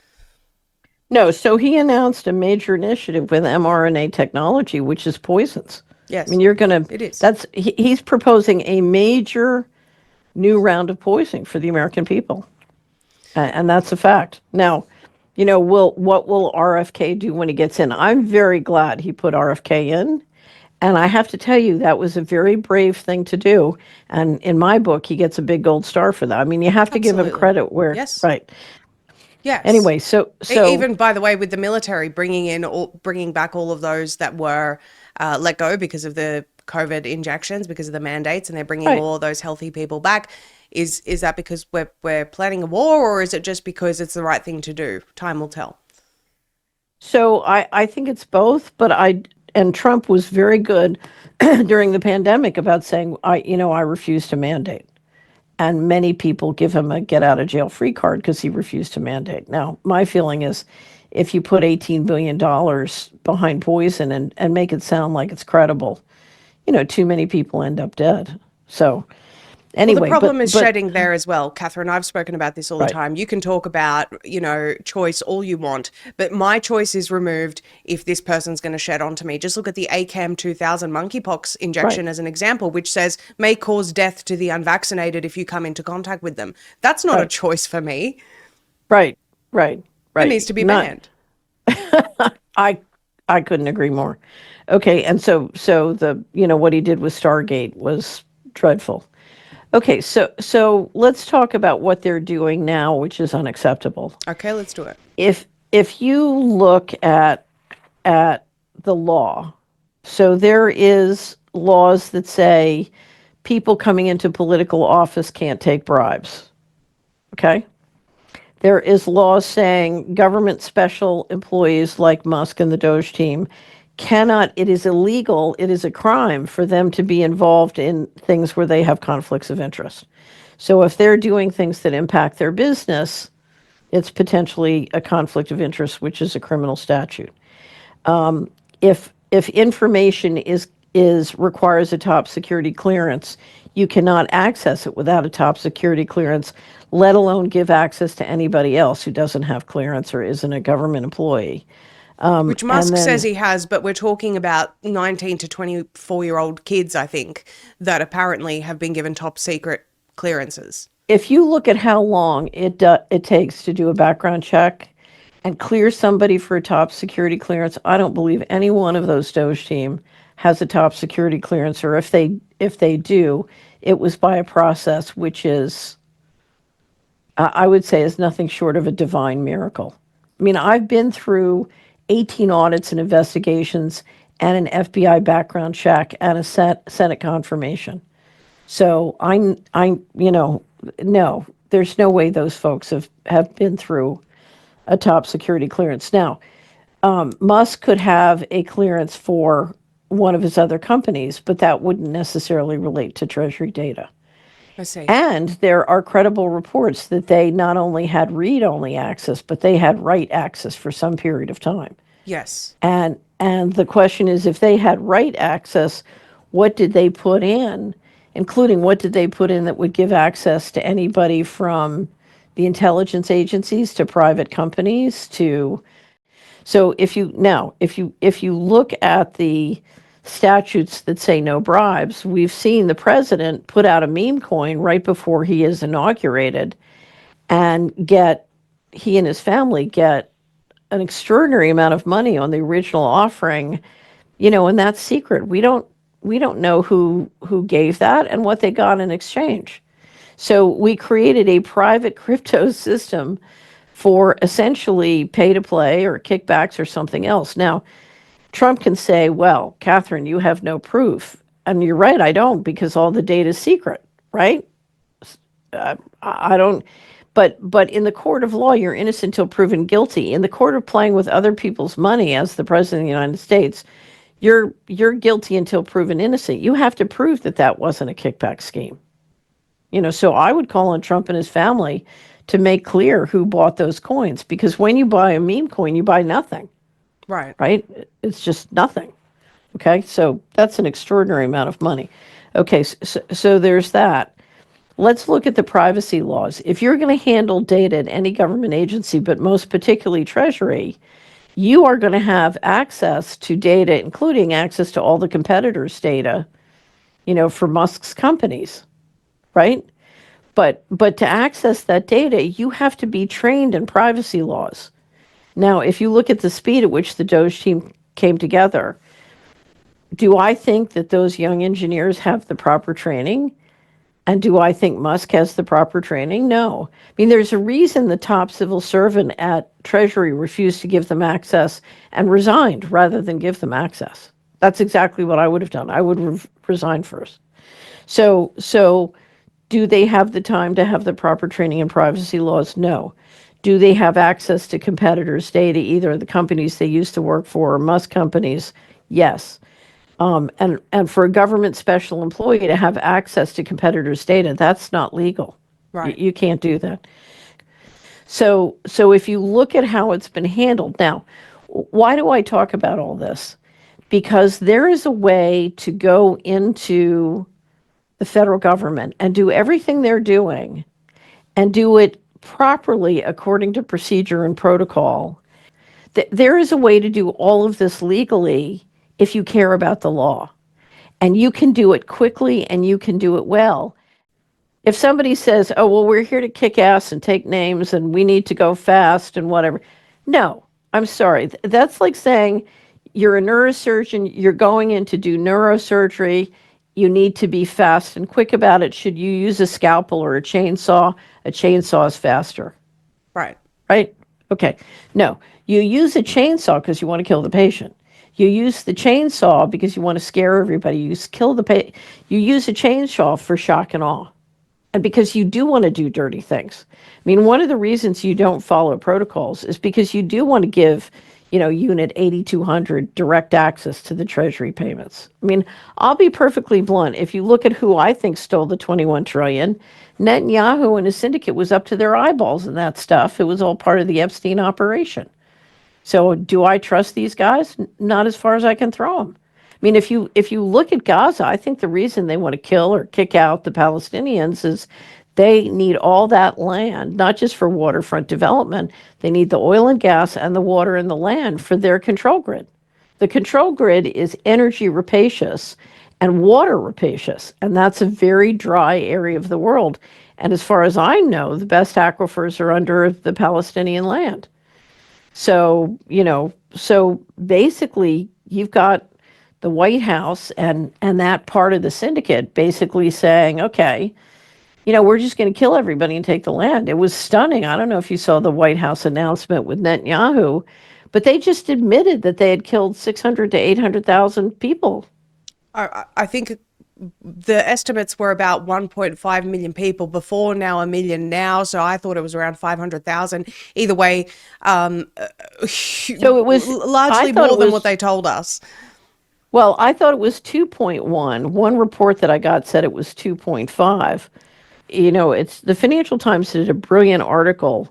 No, so he announced a major initiative with mRNA technology, which is poisons. Yes. I mean, It is. He's proposing a major new round of poisoning for the American people. And that's a fact. Now, what will RFK do when he gets in? I'm very glad he put RFK in. And I have to tell you, that was a very brave thing to do. And in my book, he gets a big gold star for that. I mean, you have to give him credit where, yes. Right. Yes. Anyway, so even by the way, with the military bringing back all of those that were let go because of the COVID injections, because of the mandates, and they're bringing all of those healthy people back. Is that because we're planning a war, or is it just because it's the right thing to do? Time will tell. So I think it's both, but and Trump was very good during the pandemic about saying, I refuse to mandate. And many people give him a get out of jail free card because he refused to mandate. Now, my feeling is if you put $18 billion behind poison and make it sound like it's credible, too many people end up dead. So anyway. Well, the problem is shedding there as well, Catherine. I've spoken about this all the time. You can talk about, choice all you want, but my choice is removed if this person's going to shed onto me. Just look at the ACAM 2000 monkeypox injection as an example, which says may cause death to the unvaccinated if you come into contact with them. That's not a choice for me. Right. It needs to be banned. I couldn't agree more. Okay, and so the what he did with Stargate was dreadful. Okay, so let's talk about what they're doing now, which is unacceptable. Okay, let's do it. If you look at the law, so there is laws that say people coming into political office can't take bribes. Okay? There is laws saying government special employees like Musk and the Doge team it is illegal, it is a crime for them to be involved in things where they have conflicts of interest. So if they're doing things that impact their business, it's potentially a conflict of interest, which is a criminal statute. If information requires a top security clearance, you cannot access it without a top security clearance, let alone give access to anybody else who doesn't have clearance or isn't a government employee. Which Musk says he has, but we're talking about 19 to 24-year-old kids, I think, that apparently have been given top secret clearances. If you look at how long it takes to do a background check and clear somebody for a top security clearance, I don't believe any one of those Doge team has a top security clearance, or if they do, it was by a process which is, I would say, is nothing short of a divine miracle. I mean, I've been through 18 audits and investigations and an FBI background check and a Senate confirmation. So no, there's no way those folks have been through a top security clearance. Now, Musk could have a clearance for one of his other companies, but that wouldn't necessarily relate to Treasury data. I see. And there are credible reports that they not only had read-only access, but they had write access for some period of time. Yes. And the question is, if they had write access, what did they put in, including what did they put in that would give access to anybody from the intelligence agencies to private companies to... So if you look at the statutes that say no bribes, we've seen the president put out a meme coin right before he is inaugurated and he and his family get an extraordinary amount of money on the original offering, and that's secret. We don't know who gave that and what they got in exchange. So we created a private crypto system for essentially pay to play or kickbacks or something else. Now, Trump can say, well, Catherine, you have no proof. And you're right, I don't, because all the data is secret, right? I don't, but in the court of law, you're innocent until proven guilty. In the court of playing with other people's money as the president of the United States, you're guilty until proven innocent. You have to prove that that wasn't a kickback scheme. So I would call on Trump and his family to make clear who bought those coins, because when you buy a meme coin, you buy nothing. Right? It's just nothing. Okay, so that's an extraordinary amount of money. Okay, so there's that. Let's look at the privacy laws. If you're going to handle data at any government agency, but most particularly Treasury, you are going to have access to data, including access to all the competitors' data, for Musk's companies, right? But to access that data, you have to be trained in privacy laws. Now, if you look at the speed at which the Doge team came together, do I think that those young engineers have the proper training? And do I think Musk has the proper training? No. I mean, there's a reason the top civil servant at Treasury refused to give them access and resigned rather than give them access. That's exactly what I would have done. I would resign first. So do they have the time to have the proper training in privacy laws? No. Do they have access to competitors' data, either the companies they used to work for or Musk companies? Yes. And for a government special employee to have access to competitors' data, that's not legal. Right. You can't do that. So if you look at how it's been handled, now, why do I talk about all this? Because there is a way to go into the federal government and do everything they're doing and do it properly according to procedure and protocol. There is a way to do all of this legally if you care about the law. And you can do it quickly and you can do it well. If somebody says, oh, well, we're here to kick ass and take names and we need to go fast and whatever. No, I'm sorry. That's like saying you're a neurosurgeon, you're going in to do neurosurgery. You need to be fast and quick about it. Should you use a scalpel or a chainsaw? A chainsaw is faster. Right. Right? Okay. No, you use a chainsaw because you want to kill the patient. You use the chainsaw because you want to scare everybody. You use a chainsaw for shock and awe. And because you do want to do dirty things. I mean, one of the reasons you don't follow protocols is because you do want to give, Unit 8200 direct access to the Treasury payments. I mean, I'll be perfectly blunt. If you look at who I think stole the 21 trillion, Netanyahu and his syndicate was up to their eyeballs in that stuff. It was all part of the Epstein operation. So do I trust these guys? Not as far as I can throw them. I mean, if you look at Gaza, I think the reason they want to kill or kick out the Palestinians is they need all that land, not just for waterfront development. They need the oil and gas and the water and the land for their control grid. The control grid is energy rapacious and water rapacious, and that's a very dry area of the world. And as far as I know, the best aquifers are under the Palestinian land. So, so basically you've got the White House and that part of the syndicate basically saying, okay, we're just going to kill everybody and take the land. It was stunning. I don't know if you saw the White House announcement with Netanyahu, but they just admitted that they had killed 600 to 800,000 people. I think the estimates were about 1.5 million people before, now a million now. So I thought it was around 500,000. Either way, so it was largely more than what they told us. Well, I thought it was 2.1. One report that I got said it was 2.5. It's the Financial Times did a brilliant article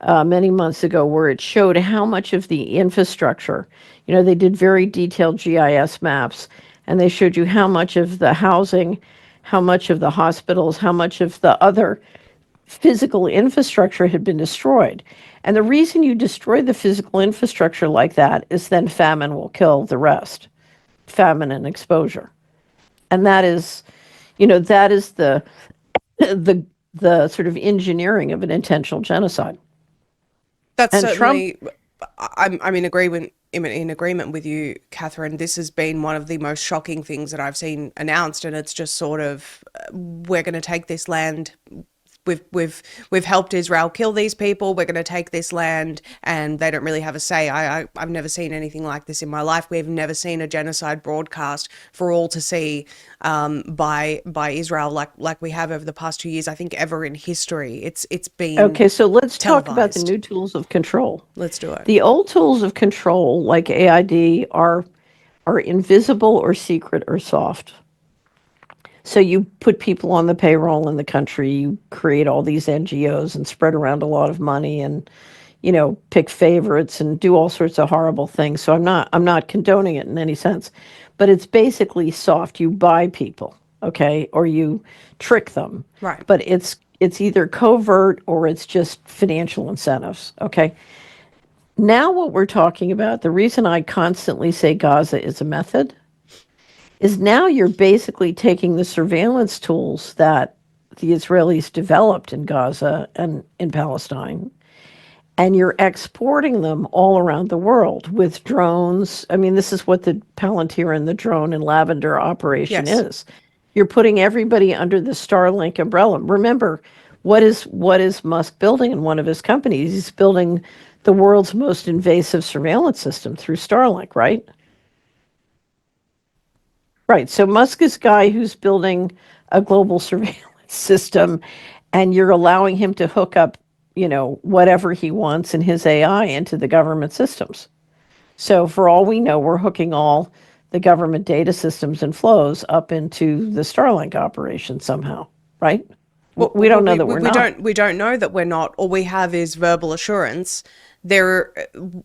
many months ago where it showed how much of the infrastructure, they did very detailed GIS maps, and they showed you how much of the housing, how much of the hospitals, how much of the other physical infrastructure had been destroyed. And the reason you destroy the physical infrastructure like that is then famine will kill the rest. Famine and exposure. And that is, that is the sort of engineering of an intentional genocide. That's and certainly I'm in agreement with you, Catherine. This has been one of the most shocking things that I've seen announced, and it's just sort of we're going to take this land. We've helped Israel kill these people. We're going to take this land, and they don't really have a say. I've never seen anything like this in my life. We've never seen a genocide broadcast for all to see by Israel like we have over the past 2 years. I think ever in history. It's been Okay, so let's talk about the televised. new tools of control. Let's do it. The old tools of control, like AID, are invisible or secret or soft. So you put people on the payroll in the country, you create all these NGOs and spread around a lot of money and, pick favorites and do all sorts of horrible things. So I'm not condoning it in any sense, but it's basically soft. You buy people, okay, or you trick them. Right. But it's either covert or it's just financial incentives, okay? Now what we're talking about, the reason I constantly say Gaza is a method, is now you're basically taking the surveillance tools that the Israelis developed in Gaza and in Palestine, and you're exporting them all around the world with drones. I mean, this is what the Palantir and the drone and Lavender operation Yes. is. You're putting everybody under the Starlink umbrella. Remember, what is Musk building in one of his companies? He's building the world's most invasive surveillance system through Starlink, right? Right. So Musk is a guy who's building a global surveillance system, and you're allowing him to hook up, whatever he wants in his AI into the government systems. So for all we know, we're hooking all the government data systems and flows up into the Starlink operation somehow, right? We don't know that we're not. We don't know that we're not. All we have is verbal assurance.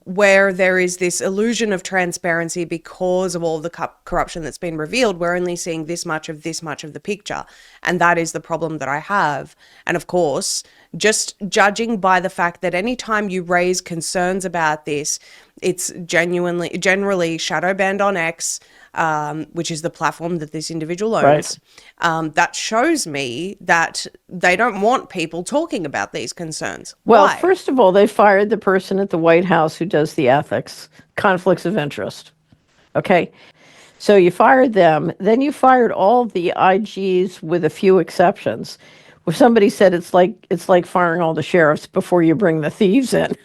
Where there is this illusion of transparency because of all the corruption that's been revealed, we're only seeing this much of the picture. And that is the problem that I have. And of course, just judging by the fact that anytime you raise concerns about this, it's generally shadow banned on X, which is the platform that this individual owns. Right. That shows me that they don't want people talking about these concerns. Well, Why? first of all, they fired the person at the White House who does the ethics, conflicts of interest. Okay. So you fired them. Then you fired all the IGs with a few exceptions. Where somebody said it's like firing all the sheriffs before you bring the thieves in.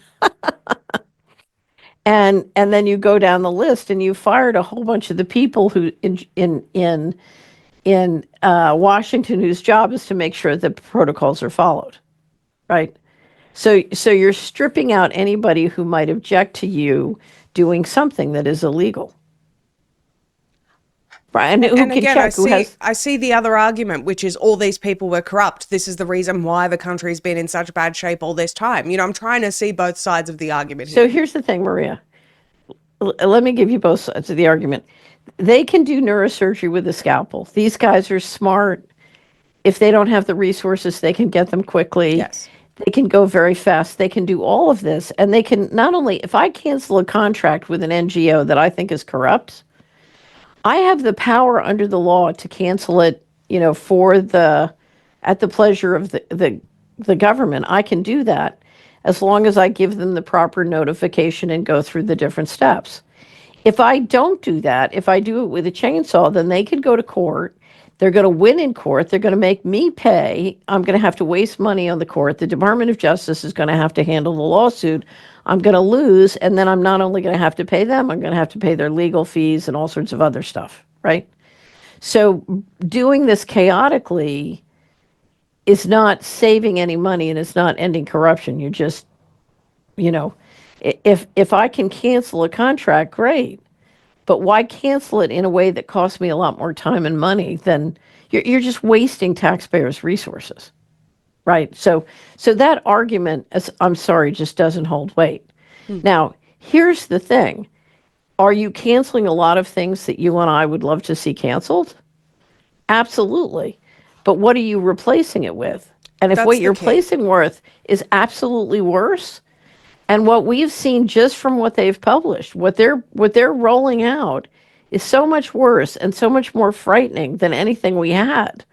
And then you go down the list and you fired a whole bunch of the people who in Washington whose job is to make sure that protocols are followed, right? So you're stripping out anybody who might object to you doing something that is illegal. Right? And who And can again, check? I see the other argument, which is all these people were corrupt. This is the reason why the country's been in such bad shape all this time. I'm trying to see both sides of the argument here. So here's the thing, Maria. Let me give you both sides of the argument. They can do neurosurgery with a scalpel. These guys are smart. If they don't have the resources, they can get them quickly. Yes. They can go very fast. They can do all of this. And they can not only, if I cancel a contract with an NGO that I think is corrupt, I have the power under the law to cancel it, at the pleasure of the government. I can do that as long as I give them the proper notification and go through the different steps. If I don't do that, if I do it with a chainsaw, then they can go to court. They're going to win in court. They're going to make me pay. I'm going to have to waste money on the court. The Department of Justice is going to have to handle the lawsuit. I'm going to lose. And then I'm not only going to have to pay them, I'm going to have to pay their legal fees and all sorts of other stuff, right? So doing this chaotically is not saving any money and it's not ending corruption. You're just, if I can cancel a contract, great. But why cancel it in a way that costs me a lot more time and money than you're just wasting taxpayers' resources, right? So that argument, I'm sorry, just doesn't hold weight. Now, here's the thing. Are you canceling a lot of things that you and I would love to see canceled? Absolutely. But what are you replacing it with? And if That's what the you're key. replacing with is absolutely worse, and what we've seen just from what they've published, what they're rolling out is so much worse and so much more frightening than anything we had.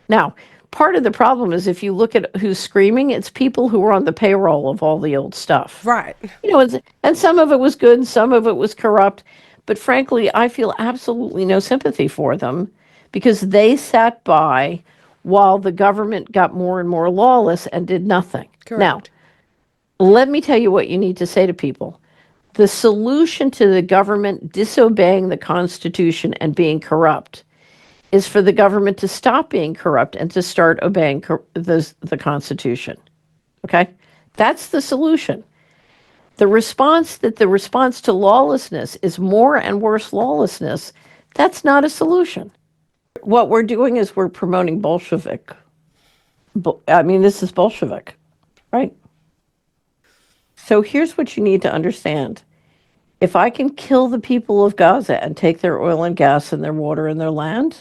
Now, part of the problem is if you look at who's screaming, it's people who were on the payroll of all the old stuff. Right. And some of it was good and some of it was corrupt. But frankly, I feel absolutely no sympathy for them because they sat by while the government got more and more lawless and did nothing. Correct. Now, let me tell you what you need to say to people. The solution to the government disobeying the Constitution and being corrupt is for the government to stop being corrupt and to start obeying the Constitution. Okay? That's the solution. The response to lawlessness is more and worse lawlessness. That's not a solution. What we're doing is we're promoting Bolshevik. This is Bolshevik, right? So here's what you need to understand. If I can kill the people of Gaza and take their oil and gas and their water and their land,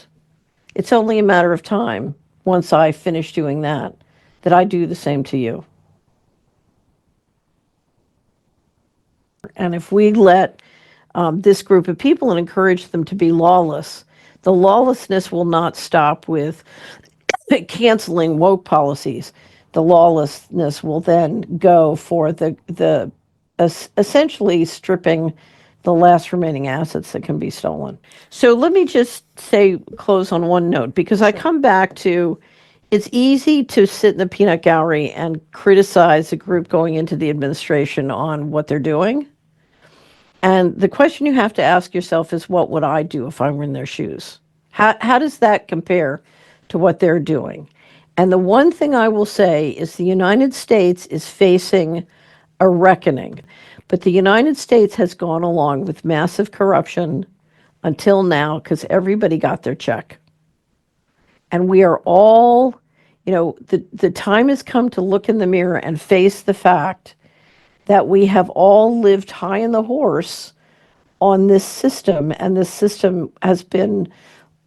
it's only a matter of time, once I finish doing that I do the same to you. And if we let this group of people and encourage them to be lawless, the lawlessness will not stop with canceling woke policies. The lawlessness will then go for the essentially stripping the last remaining assets that can be stolen. So let me just close on one note, because I come back to, it's easy to sit in the peanut gallery and criticize a group going into the administration on what they're doing. And the question you have to ask yourself is, what would I do if I were in their shoes? How does that compare to what they're doing? And the one thing I will say is the United States is facing a reckoning. But the United States has gone along with massive corruption until now because everybody got their check. And we are all, the time has come to look in the mirror and face the fact that we have all lived high in the horse on this system. And this system has been,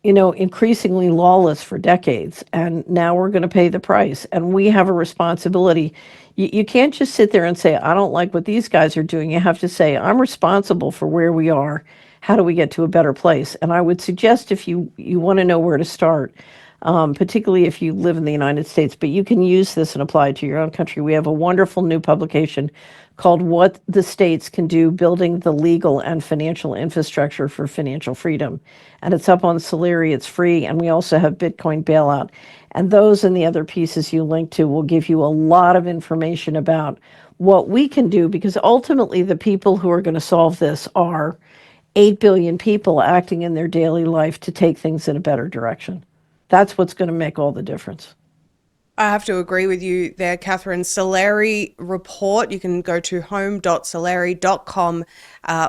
increasingly lawless for decades. And now we're going to pay the price. And we have a responsibility. You can't just sit there and say, I don't like what these guys are doing. You have to say, I'm responsible for where we are. How do we get to a better place? And I would suggest if you want to know where to start, particularly if you live in the United States, but you can use this and apply it to your own country. We have a wonderful new publication called What the States Can Do, Building the Legal and Financial Infrastructure for Financial Freedom. And it's up on Solari, it's free, and we also have Bitcoin bailout. And those and the other pieces you link to will give you a lot of information about what we can do, because ultimately the people who are going to solve this are 8 billion people acting in their daily life to take things in a better direction. That's what's going to make all the difference. I have to agree with you there, Catherine. Solari report, you can go to home.solari.com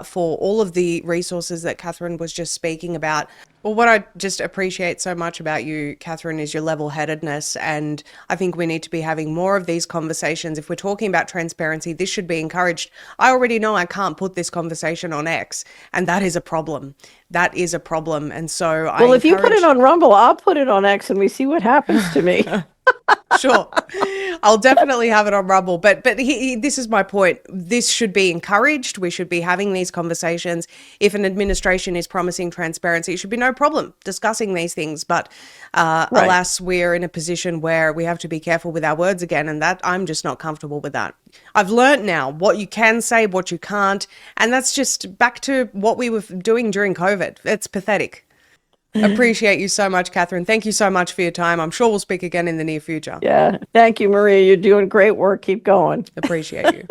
for all of the resources that Catherine was just speaking about. Well, what I just appreciate so much about you, Catherine, is your level-headedness. And I think we need to be having more of these conversations. If we're talking about transparency, this should be encouraged. I already know I can't put this conversation on X, and that is a problem. That is a problem. And so if you put it on Rumble, I'll put it on X and we see what happens to me. Sure. I'll definitely have it on Rumble. But this is my point. This should be encouraged. We should be having these conversations. If an administration is promising transparency, it should be no problem discussing these things. But Right. alas, we're in a position where we have to be careful with our words again. And that I'm just not comfortable with that. I've learned now what you can say, what you can't. And that's just back to what we were doing during COVID. It's pathetic. Appreciate you so much, Catherine. Thank you so much for your time. I'm sure we'll speak again in the near future. Yeah. Thank you, Maria. You're doing great work. Keep going. Appreciate you.